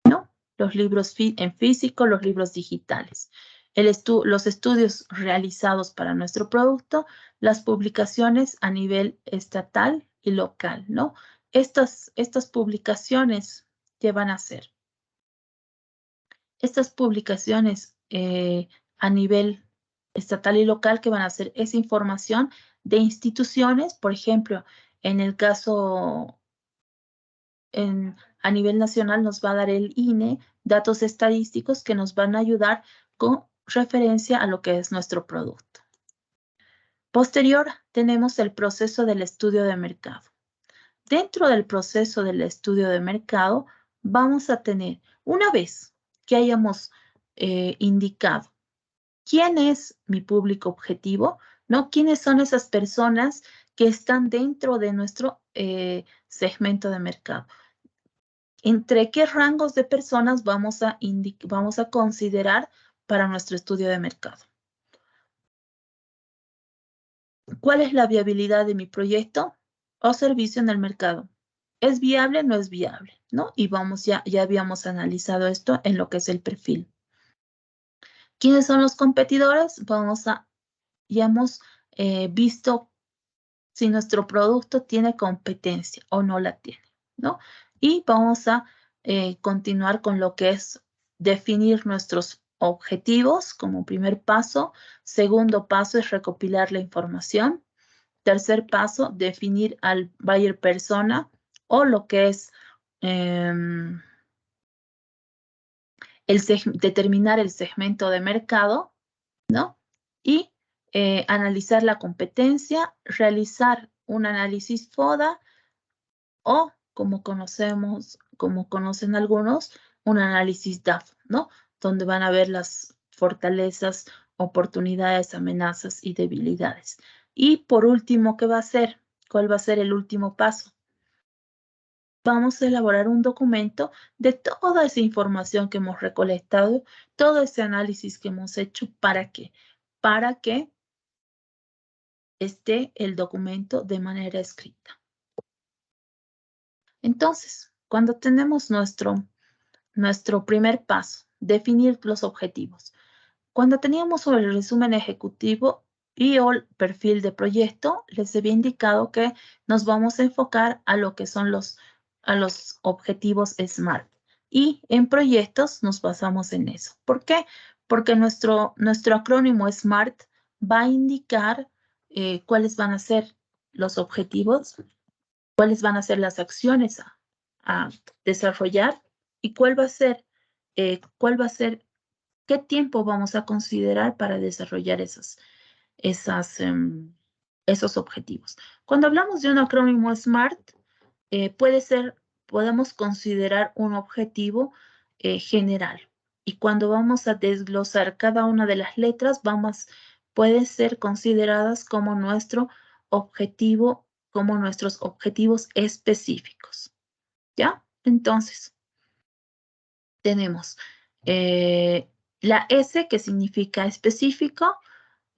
¿no? Los libros en físico, los libros digitales. Los estudios realizados para nuestro producto, las publicaciones a nivel estatal y local, ¿no? Estas publicaciones, ¿qué van a hacer? Estas publicaciones a nivel estatal y local, ¿qué van a hacer? Esa información de instituciones, por ejemplo, en el caso a nivel nacional nos va a dar el INE datos estadísticos que nos van a ayudar con referencia a lo que es nuestro producto. Posterior, tenemos el proceso del estudio de mercado. Dentro del proceso del estudio de mercado, vamos a tener, una vez que hayamos indicado quién es mi público objetivo, ¿no? ¿Quiénes son esas personas que están dentro de nuestro segmento de mercado? ¿Entre qué rangos de personas vamos a considerar para nuestro estudio de mercado? ¿Cuál es la viabilidad de mi proyecto o servicio en el mercado? ¿Es viable? ¿No es viable? ¿No? Y ya habíamos analizado esto en lo que es el perfil. ¿Quiénes son los competidores? Ya hemos visto si nuestro producto tiene competencia o no la tiene, ¿no? Y vamos a continuar con lo que es definir nuestros objetivos como primer paso. Segundo paso es recopilar la información. Tercer paso, definir al buyer persona o lo que es determinar el segmento de mercado, ¿no? Y analizar la competencia, realizar un análisis FODA o, como conocen algunos, un análisis DAF, ¿no? Donde van a ver las fortalezas, oportunidades, amenazas y debilidades. Y por último, ¿qué va a hacer? ¿Cuál va a ser el último paso? Vamos a elaborar un documento de toda esa información que hemos recolectado, todo ese análisis que hemos hecho. ¿Para qué? Para que esté el documento de manera escrita. Entonces, cuando tenemos nuestro primer paso, definir los objetivos. Cuando teníamos el resumen ejecutivo y el perfil de proyecto, les había indicado que nos vamos a enfocar a lo que son los objetivos SMART. Y en proyectos nos basamos en eso. ¿Por qué? Porque nuestro acrónimo SMART va a indicar cuáles van a ser los objetivos, cuáles van a ser las acciones a desarrollar y cuál va a ser, qué tiempo vamos a considerar para desarrollar esos objetivos. Cuando hablamos de un acrónimo SMART, podemos considerar un objetivo general. Y cuando vamos a desglosar cada una de las letras, pueden ser consideradas como nuestro objetivo, como nuestros objetivos específicos. ¿Ya? Entonces, tenemos la S, que significa específico,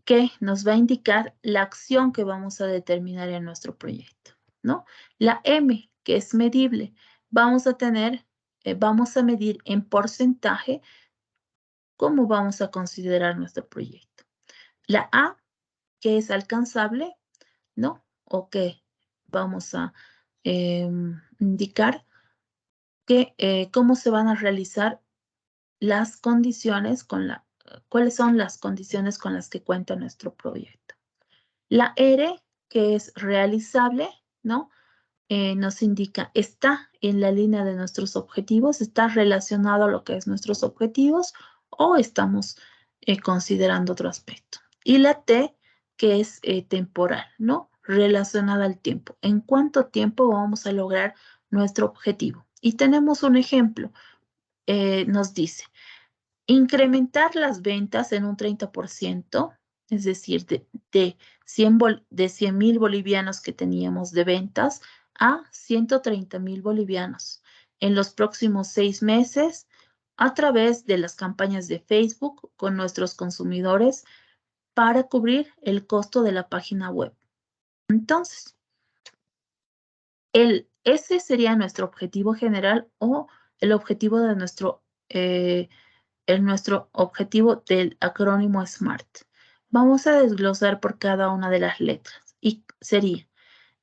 que nos va a indicar la acción que vamos a determinar en nuestro proyecto, ¿no? La M, que es medible, vamos a medir en porcentaje cómo vamos a considerar nuestro proyecto. La A, que es alcanzable, ¿no? O que vamos a indicar cómo se van a realizar las condiciones cuáles son las condiciones con las que cuenta nuestro proyecto. La R, que es realizable, ¿no? Nos indica, está en la línea de nuestros objetivos, está relacionado a lo que es nuestros objetivos o estamos considerando otro aspecto. Y la T, que es temporal, ¿no? Relacionada al tiempo. ¿En cuánto tiempo vamos a lograr nuestro objetivo? Y tenemos un ejemplo. Nos dice, incrementar las ventas en un 30%, es decir, de 100.000 bolivianos que teníamos de ventas a 130.000 bolivianos en los próximos 6 meses a través de las campañas de Facebook con nuestros consumidores para cubrir el costo de la página web. Entonces, ese sería nuestro objetivo general o el objetivo de nuestro objetivo del acrónimo SMART. Vamos a desglosar por cada una de las letras y sería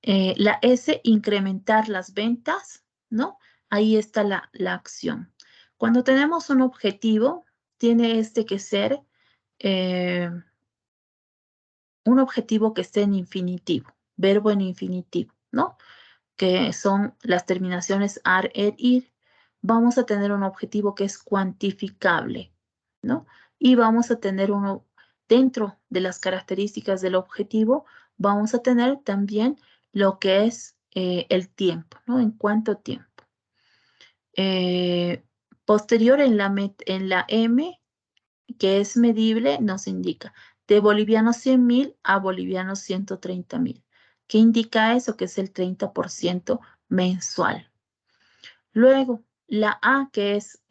la S, incrementar las ventas, ¿no? Ahí está la acción. Cuando tenemos un objetivo, tiene que ser un objetivo que esté en infinitivo, verbo en infinitivo, ¿no? Que son las terminaciones ar, er, ir. Vamos a tener un objetivo que es cuantificable, ¿no? Y vamos a tener dentro de las características del objetivo, vamos a tener también lo que es el tiempo, ¿no? ¿En cuánto tiempo? Posterior en la M que es medible, nos indica de bolivianos 100.000 a bolivianos 130.000. ¿Qué indica eso? Que es el 30% mensual. Luego, la A, que es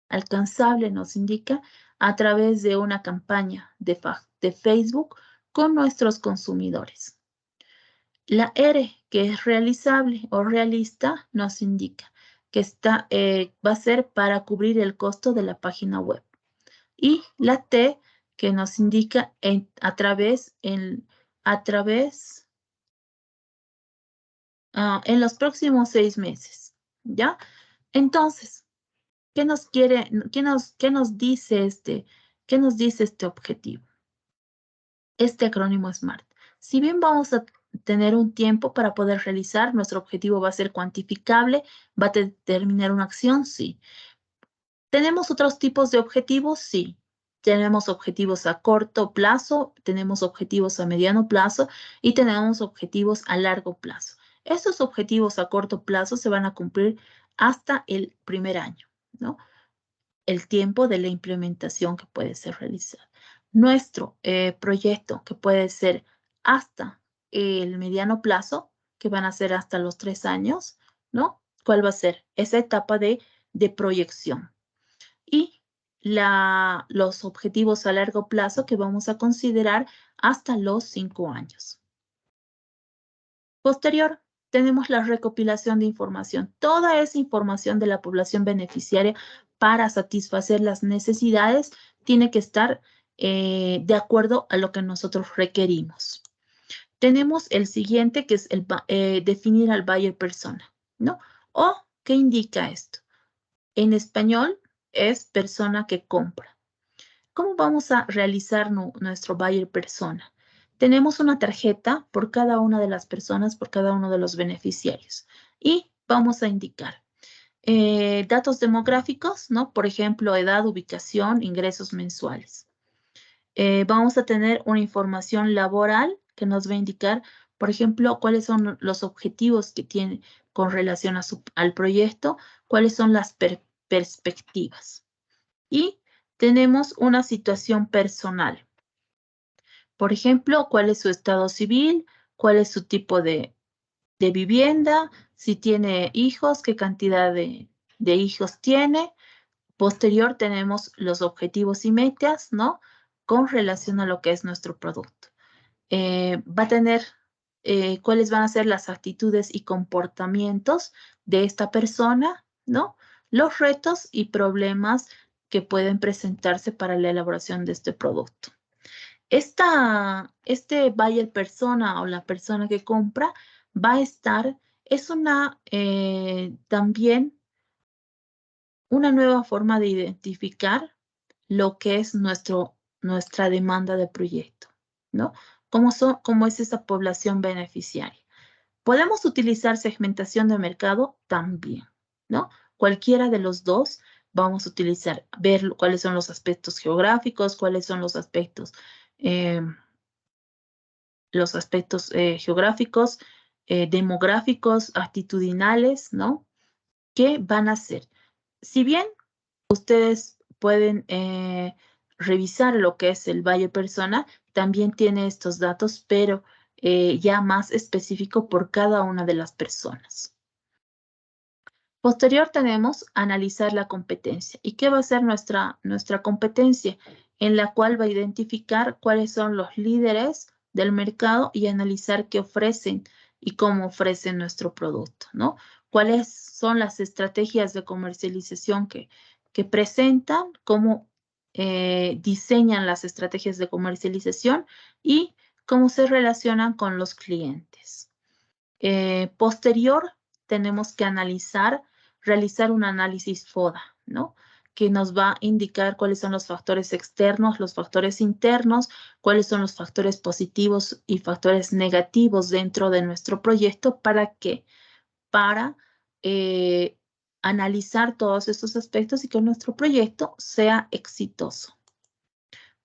alcanzable, nos indica a través de una campaña de Facebook con nuestros consumidores. La R, que es realizable o realista, nos indica que va a ser para cubrir el costo de la página web. Y la T, que nos indica a través en los próximos 6 meses, ¿ya? Entonces, ¿qué nos dice este objetivo? Este acrónimo SMART. Si bien vamos a tener un tiempo para poder realizar, nuestro objetivo va a ser cuantificable, va a determinar una acción, sí. ¿Tenemos otros tipos de objetivos? Sí. Tenemos objetivos a corto plazo, tenemos objetivos a mediano plazo y tenemos objetivos a largo plazo. Estos objetivos a corto plazo se van a cumplir hasta el primer año, ¿no? El tiempo de la implementación que puede ser realizada. Nuestro proyecto que puede ser hasta el mediano plazo, que van a ser hasta los 3 años, ¿no? ¿Cuál va a ser? Esa etapa de proyección. Y los objetivos a largo plazo que vamos a considerar hasta los 5 años. Posterior, tenemos la recopilación de información. Toda esa información de la población beneficiaria para satisfacer las necesidades tiene que estar de acuerdo a lo que nosotros requerimos. Tenemos el siguiente, que es definir al buyer persona, ¿no? ¿O qué indica esto? En español es persona que compra. ¿Cómo vamos a realizar nuestro buyer persona? Tenemos una tarjeta por cada una de las personas, por cada uno de los beneficiarios. Y vamos a indicar datos demográficos, ¿no? Por ejemplo, edad, ubicación, ingresos mensuales. Vamos a tener una información laboral que nos va a indicar, por ejemplo, cuáles son los objetivos que tiene con relación al proyecto, cuáles son las perspectivas. Y tenemos una situación personal. Por ejemplo, cuál es su estado civil, cuál es su tipo de vivienda, si tiene hijos, qué cantidad de hijos tiene. Posterior tenemos los objetivos y metas, ¿no? Con relación a lo que es nuestro producto. Va a tener cuáles van a ser las actitudes y comportamientos de esta persona, ¿no? Los retos y problemas que pueden presentarse para la elaboración de este producto. Este buyer persona o la persona que compra va a estar, es también una nueva forma de identificar lo que es nuestra demanda de proyecto, ¿no? ¿Cómo es esa población beneficiaria? ¿Podemos utilizar segmentación de mercado? También, ¿no? Cualquiera de los dos vamos a utilizar, ver cuáles son los aspectos geográficos, cuáles son los aspectos geográficos, demográficos, actitudinales, ¿no? ¿Qué van a hacer? Si bien ustedes pueden revisar lo que es el buyer persona, también tiene estos datos, pero ya más específico por cada una de las personas. Posterior tenemos analizar la competencia. ¿Y qué va a ser nuestra competencia? En la cual va a identificar cuáles son los líderes del mercado y analizar qué ofrecen y cómo ofrecen nuestro producto, ¿no? Cuáles son las estrategias de comercialización que presentan, cómo diseñan las estrategias de comercialización y cómo se relacionan con los clientes. Posterior, tenemos que realizar un análisis FODA, ¿no? Que nos va a indicar cuáles son los factores externos, los factores internos, cuáles son los factores positivos y factores negativos dentro de nuestro proyecto. ¿Para qué? Para analizar todos estos aspectos y que nuestro proyecto sea exitoso.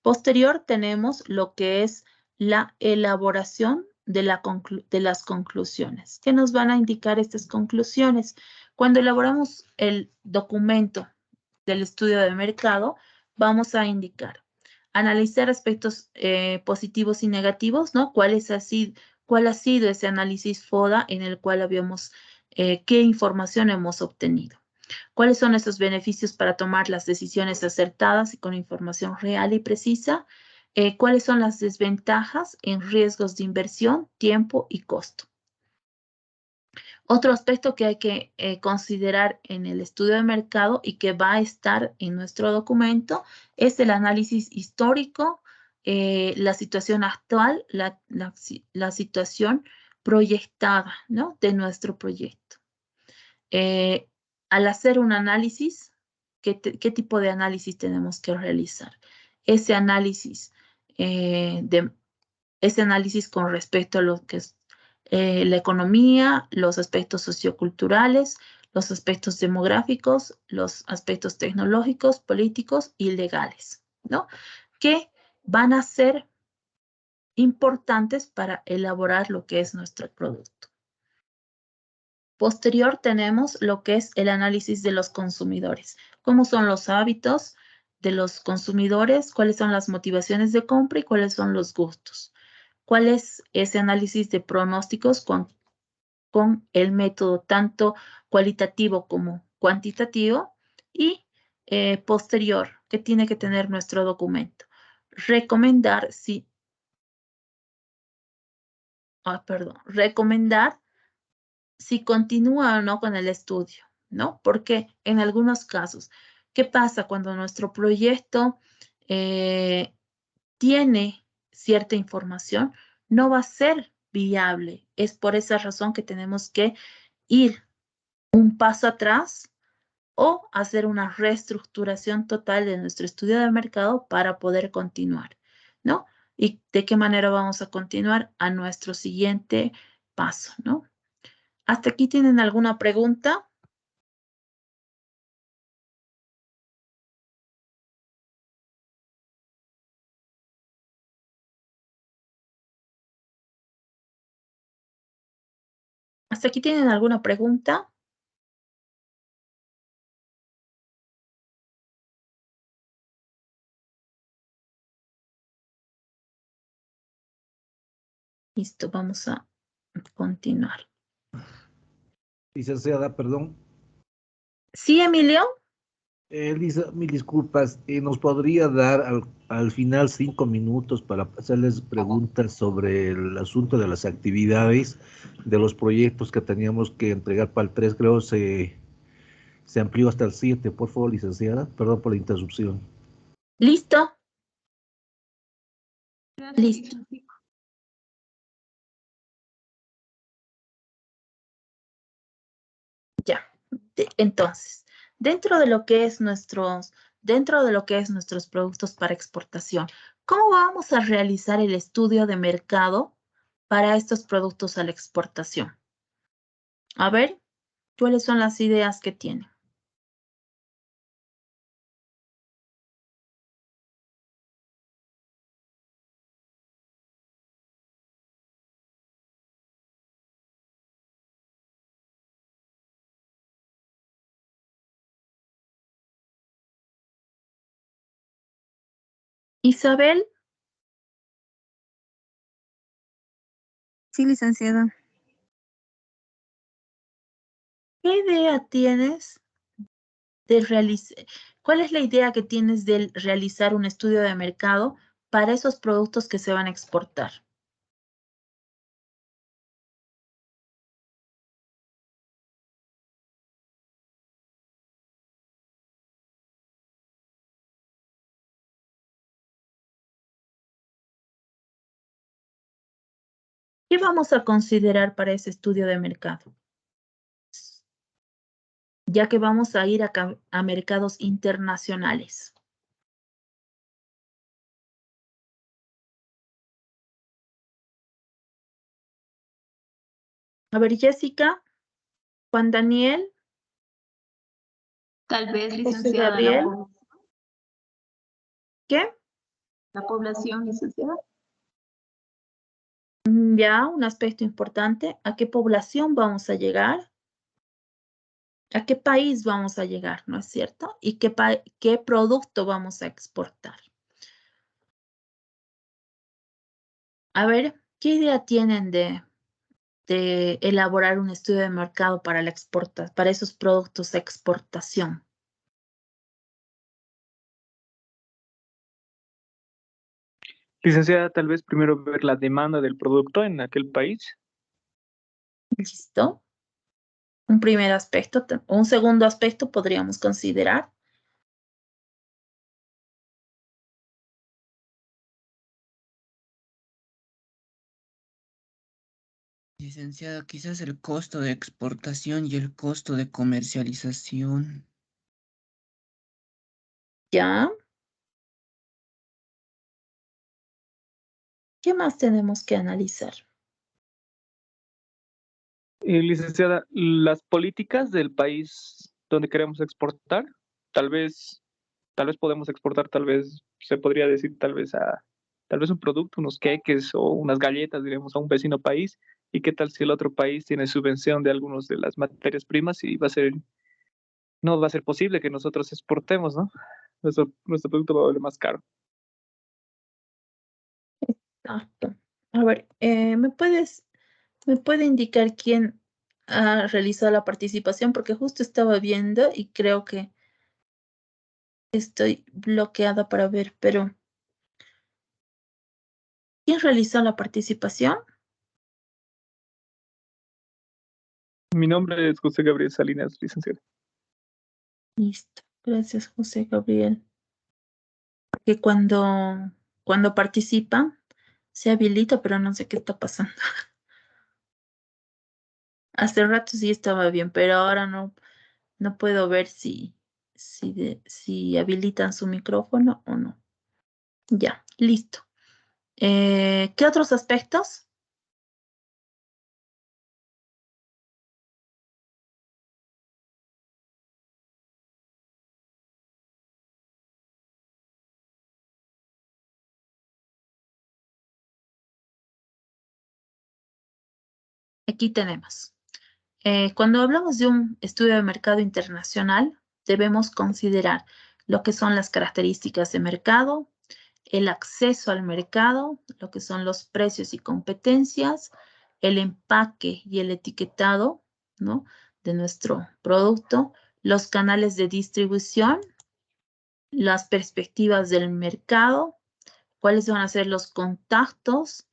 Posterior tenemos lo que es la elaboración de las conclusiones. ¿Qué nos van a indicar estas conclusiones? Cuando elaboramos el documento del estudio de mercado, vamos a indicar. Analizar aspectos positivos y negativos, ¿no? ¿Cuál ha sido ese análisis FODA en el cual habíamos, qué información hemos obtenido? ¿Cuáles son esos beneficios para tomar las decisiones acertadas y con información real y precisa? ¿Cuáles son las desventajas en riesgos de inversión, tiempo y costo? Otro aspecto que hay que considerar en el estudio de mercado y que va a estar en nuestro documento es el análisis histórico, la situación actual, la situación proyectada, ¿no? De nuestro proyecto. Al hacer un análisis, ¿qué tipo de análisis tenemos que realizar? Ese análisis, con respecto a lo que es la economía, los aspectos socioculturales, los aspectos demográficos, los aspectos tecnológicos, políticos y legales, ¿no? Que van a ser importantes para elaborar lo que es nuestro producto. Posterior tenemos lo que es el análisis de los consumidores. ¿Cómo son los hábitos de los consumidores? ¿Cuáles son las motivaciones de compra y cuáles son los gustos? ¿Cuál es ese análisis de pronósticos con el método tanto cualitativo como cuantitativo? Y posterior, ¿qué tiene que tener nuestro documento? Recomendar si continúa o no con el estudio, ¿no? Porque en algunos casos, ¿qué pasa cuando nuestro proyecto tiene cierta información? No va a ser viable. Es por esa razón que tenemos que ir un paso atrás o hacer una reestructuración total de nuestro estudio de mercado para poder continuar, ¿no? ¿Y de qué manera vamos a continuar? A nuestro siguiente paso, ¿no? ¿Hasta aquí tienen alguna pregunta? ¿Hasta aquí tienen alguna pregunta? Listo, vamos a continuar. Licenciada, perdón. ¿Sí, Emilio? Lisa, mil disculpas. ¿Nos podría dar al final 5 minutos para hacerles preguntas sobre el asunto de las actividades, de los proyectos que teníamos que entregar para el 3? Creo se amplió hasta el 7. Por favor, licenciada. Perdón por la interrupción. ¿Listo? Gracias, Listo. Ya. Entonces, dentro de lo que es nuestros productos para exportación, ¿cómo vamos a realizar el estudio de mercado para estos productos a la exportación? A ver, ¿cuáles son las ideas que tienen? Isabel, Sí, licenciada. ¿qué idea tienes de realizar? ¿Cuál es la idea que tienes de realizar un estudio de mercado para esos productos que se van a exportar? ¿Qué vamos a considerar para ese estudio de mercado? Ya que vamos a ir a mercados internacionales. A ver, Jessica, Juan Daniel, Tal vez, José licenciada, Gabriel, ¿qué? la población, licenciada. Ya, un aspecto importante, ¿a qué población vamos a llegar? a qué país vamos a llegar, ¿no es cierto? Y qué producto vamos a exportar. A ver, ¿qué idea tienen de elaborar un estudio de mercado para para esos productos de exportación? Licenciada, tal vez primero ver la demanda del producto en aquel país. ¿Listo? Un primer aspecto, un segundo aspecto podríamos considerar. Licenciada, quizás el costo de exportación y el costo de comercialización. ¿Ya? ¿Qué más tenemos que analizar? Licenciada, las políticas del país donde queremos exportar, tal vez, tal vez podemos exportar, tal vez se podría decir, tal vez un producto, unos queques o unas galletas, diremos, a un vecino país. ¿Y qué tal si el otro país tiene subvención de algunas de las materias primas y no va a ser posible que nosotros exportemos, ¿no? Nuestro producto va a valer más caro. Exacto. A ver, me puede indicar quién ha realizado la participación? Porque justo estaba viendo y creo que estoy bloqueada para ver, pero ¿quién realizó la participación? Mi nombre es José Gabriel Salinas, licenciado. Listo. Gracias, José Gabriel. Que cuando participa se habilita, pero no sé qué está pasando. Hace rato sí estaba bien, pero ahora no puedo ver si habilitan su micrófono o no. Ya, listo. ¿Qué otros aspectos? Aquí tenemos. Cuando hablamos de un estudio de mercado internacional, debemos considerar lo que son las características de mercado, el acceso al mercado, lo que son los precios y competencias, el empaque y el etiquetado, ¿no?, de nuestro producto, los canales de distribución, las perspectivas del mercado, cuáles van a ser los contactos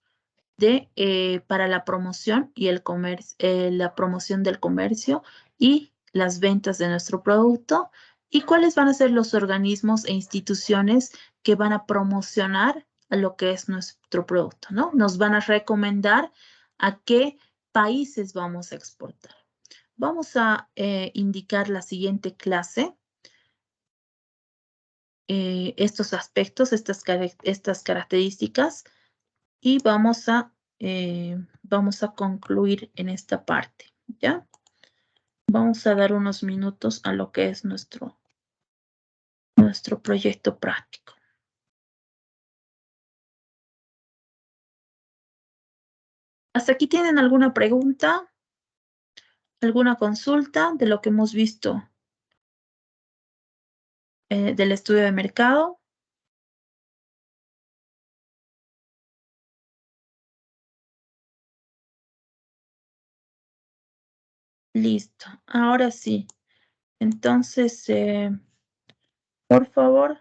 para la promoción y la promoción del comercio y las ventas de nuestro producto, y cuáles van a ser los organismos e instituciones que van a promocionar a lo que es nuestro producto, ¿no? Nos van a recomendar a qué países vamos a exportar. Vamos a indicar la siguiente clase, estos aspectos, estas características, y vamos a concluir en esta parte, ¿ya? Vamos a dar unos minutos a lo que es nuestro proyecto práctico. ¿Hasta aquí tienen alguna pregunta? ¿Alguna consulta de lo que hemos visto del estudio de mercado? Listo. Ahora sí. Entonces, por favor,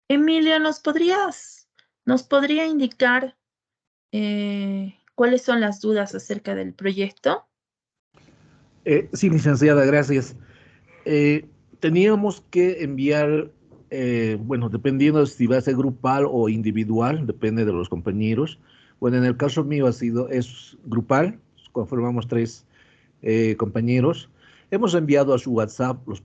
Emilio, ¿nos podría indicar cuáles son las dudas acerca del proyecto? Sí, licenciada, gracias. Teníamos que enviar, bueno, dependiendo si va a ser grupal o individual, depende de los compañeros. Bueno, en el caso mío es grupal, conformamos 3 compañeros. Hemos enviado a su WhatsApp los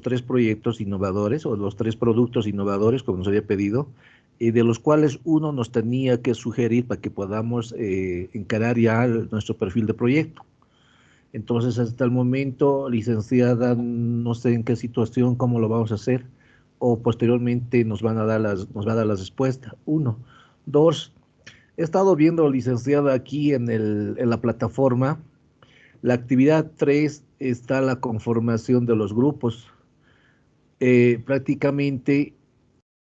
3 proyectos innovadores o los 3 productos innovadores, como nos había pedido, y de los cuales uno nos tenía que sugerir para que podamos encarar ya nuestro perfil de proyecto. Entonces, hasta el momento, licenciada, no sé en qué situación, cómo lo vamos a hacer, o posteriormente nos va a dar las respuestas. 1. 2, He estado viendo, licenciada, aquí en la plataforma, la actividad 3 está la conformación de los grupos. Prácticamente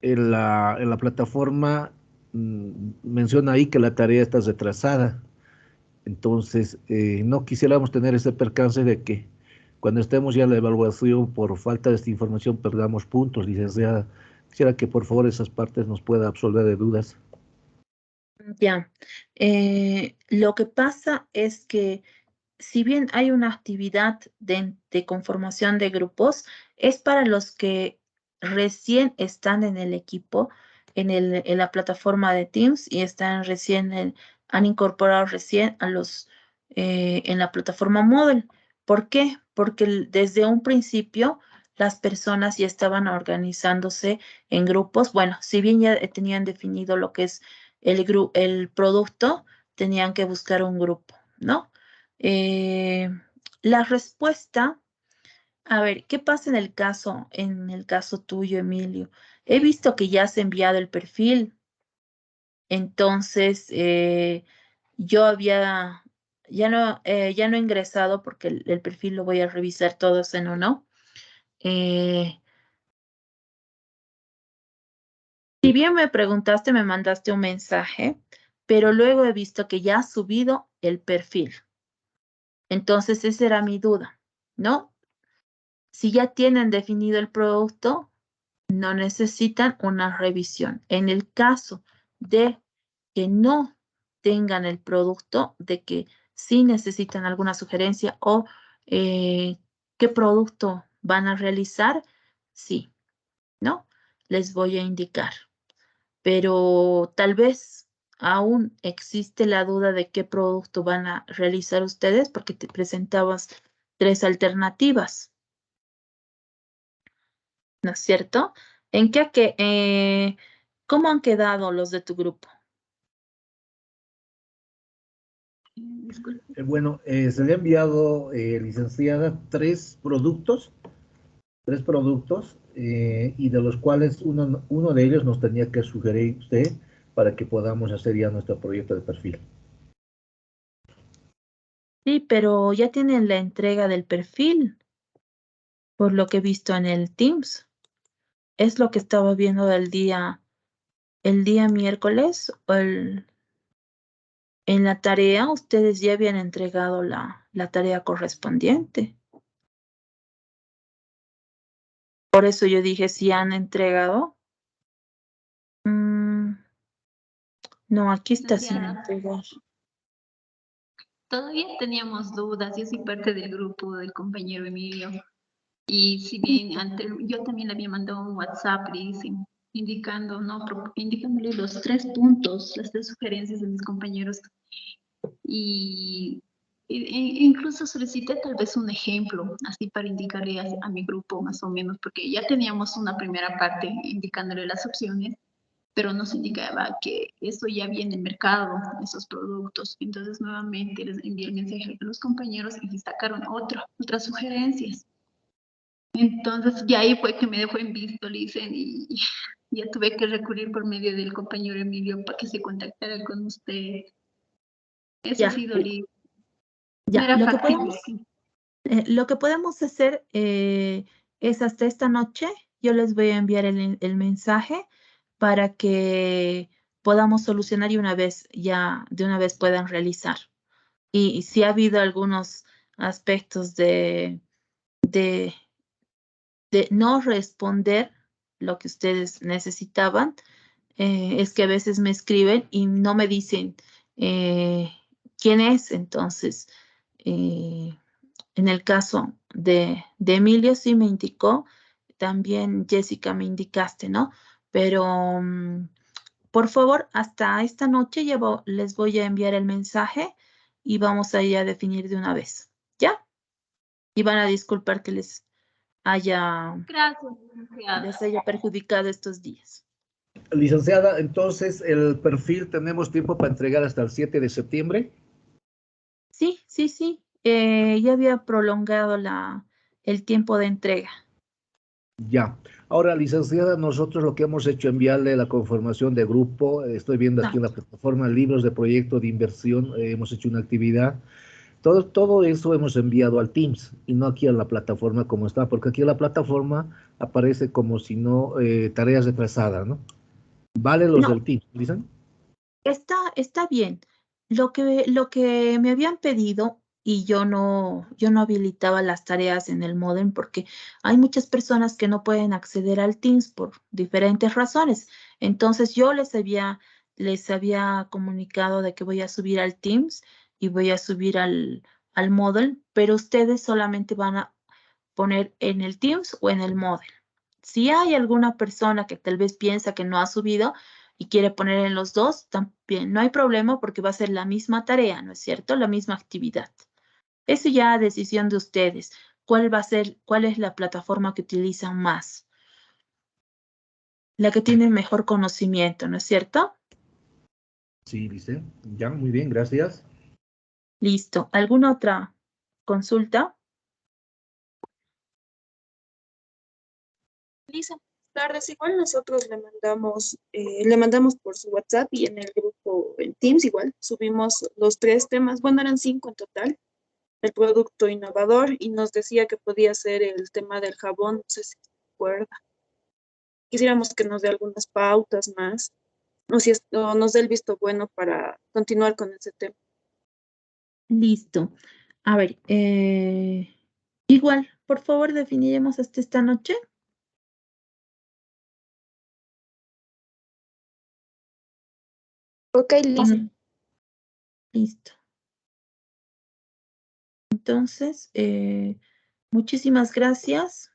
en la plataforma menciona ahí que la tarea está retrasada. Entonces, no quisiéramos tener ese percance de que cuando estemos ya en la evaluación por falta de esta información perdamos puntos, licenciada. Quisiera que por favor esas partes nos pueda absolver de dudas. Ya. Lo que pasa es que si bien hay una actividad de conformación de grupos, es para los que recién están en el equipo, en la plataforma de Teams y están han incorporado recién a en la plataforma Moodle. ¿Por qué? Porque desde un principio las personas ya estaban organizándose en grupos. Bueno, si bien ya tenían definido lo que es el producto, tenían que buscar un grupo, ¿no? La respuesta, a ver, ¿qué pasa en el caso tuyo, Emilio? He visto que ya has enviado el perfil, entonces ya no he ingresado porque el perfil lo voy a revisar todos en uno. Si bien me preguntaste, me mandaste un mensaje, pero luego he visto que ya has subido el perfil. Entonces, esa era mi duda, ¿no? Si ya tienen definido el producto, no necesitan una revisión. En el caso de que no tengan el producto, de que sí necesitan alguna sugerencia o qué producto van a realizar, sí, ¿no? Les voy a indicar. Pero tal vez aún existe la duda de qué producto van a realizar ustedes porque te presentabas 3 alternativas. ¿No es cierto? ¿Cómo han quedado los de tu grupo? Disculpe. Bueno, se le ha enviado, licenciada, tres productos, y de los cuales uno de ellos nos tenía que sugerir usted para que podamos hacer ya nuestro proyecto de perfil. Sí, pero ya tienen la entrega del perfil, por lo que he visto en el Teams. Es lo que estaba viendo el día miércoles, en la tarea, ustedes ya habían entregado la tarea correspondiente. Por eso yo dije, si han entregado. No, aquí está sin entregar. Todavía teníamos dudas, yo soy parte del grupo del compañero Emilio. Y si bien yo también le había mandado un WhatsApp, indicando, ¿no? Indicándole los 3 puntos, las 3 sugerencias de mis compañeros. Y incluso solicité tal vez un ejemplo, así para indicarle a mi grupo más o menos, porque ya teníamos una primera parte indicándole las opciones, pero nos indicaba que eso ya había en el mercado, esos productos. Entonces nuevamente les envié el mensaje a los compañeros y destacaron otras sugerencias. Entonces ya ahí fue que me dejó en visto, Licen, y ya tuve que recurrir por medio del compañero Emilio para que se contactara con usted. Eso ha Ya, sido, Liz. No ya. era factible. Lo que podemos hacer es hasta esta noche, yo les voy a enviar el mensaje para que podamos solucionar y de una vez puedan realizar. Y si ha habido algunos aspectos de no responder lo que ustedes necesitaban, es que a veces me escriben y no me dicen quién es. Entonces, en el caso de Emilio sí me indicó, también Jessica me indicaste, ¿no? Pero por favor, hasta esta noche les voy a enviar el mensaje y vamos a ir a definir de una vez, ¿ya? Y van a disculpar que les haya perjudicado estos días. Licenciada, entonces el perfil tenemos tiempo para entregar hasta el 7 de septiembre. Sí. Ya había prolongado el tiempo de entrega. Ya. Ahora, licenciada, nosotros lo que hemos hecho enviarle la conformación de grupo, estoy viendo aquí en la plataforma libros de proyecto de inversión, hemos hecho una actividad. Todo eso hemos enviado al Teams y no aquí a la plataforma como está, porque aquí en la plataforma aparece como si no tareas retrasadas, ¿no? ¿Vale los No, del Teams, dicen? está bien. Lo que me habían pedido y yo no habilitaba las tareas en el módem porque hay muchas personas que no pueden acceder al Teams por diferentes razones. Entonces yo les había comunicado de que voy a subir al Teams y voy a subir al módem, pero ustedes solamente van a poner en el Teams o en el módem. Si hay alguna persona que tal vez piensa que no ha subido, y quiere poner en los dos, también no hay problema porque va a ser la misma tarea, ¿no es cierto? La misma actividad. Eso ya a decisión de ustedes. ¿Cuál es la plataforma que utilizan más? La que tiene mejor conocimiento, ¿no es cierto? Sí, dice. Ya, muy bien, gracias. Listo. ¿Alguna otra consulta? Lisa, tardes, igual nosotros le mandamos por su WhatsApp y en el grupo en Teams igual subimos los 3 temas, bueno, eran 5 en total, el producto innovador y nos decía que podía ser el tema del jabón, no sé si se acuerda. Quisiéramos que nos dé algunas pautas más, o nos dé el visto bueno para continuar con ese tema. Listo. A ver, igual, por favor, definiremos hasta esta noche. Ok, Lisa. Listo. Entonces, muchísimas gracias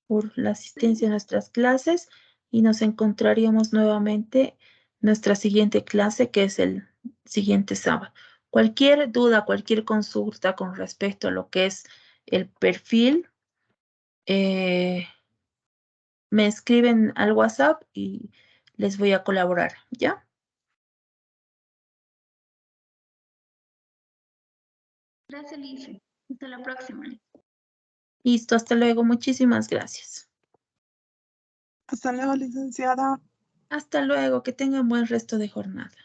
por la asistencia a nuestras clases y nos encontraríamos nuevamente nuestra siguiente clase, que es el siguiente sábado. Cualquier duda, cualquier consulta con respecto a lo que es el perfil, eh, me escriben al WhatsApp y les voy a colaborar, ¿ya? Gracias, Lice. Hasta la próxima. Listo, hasta luego. Muchísimas gracias. Hasta luego, licenciada. Hasta luego. Que tengan buen resto de jornada.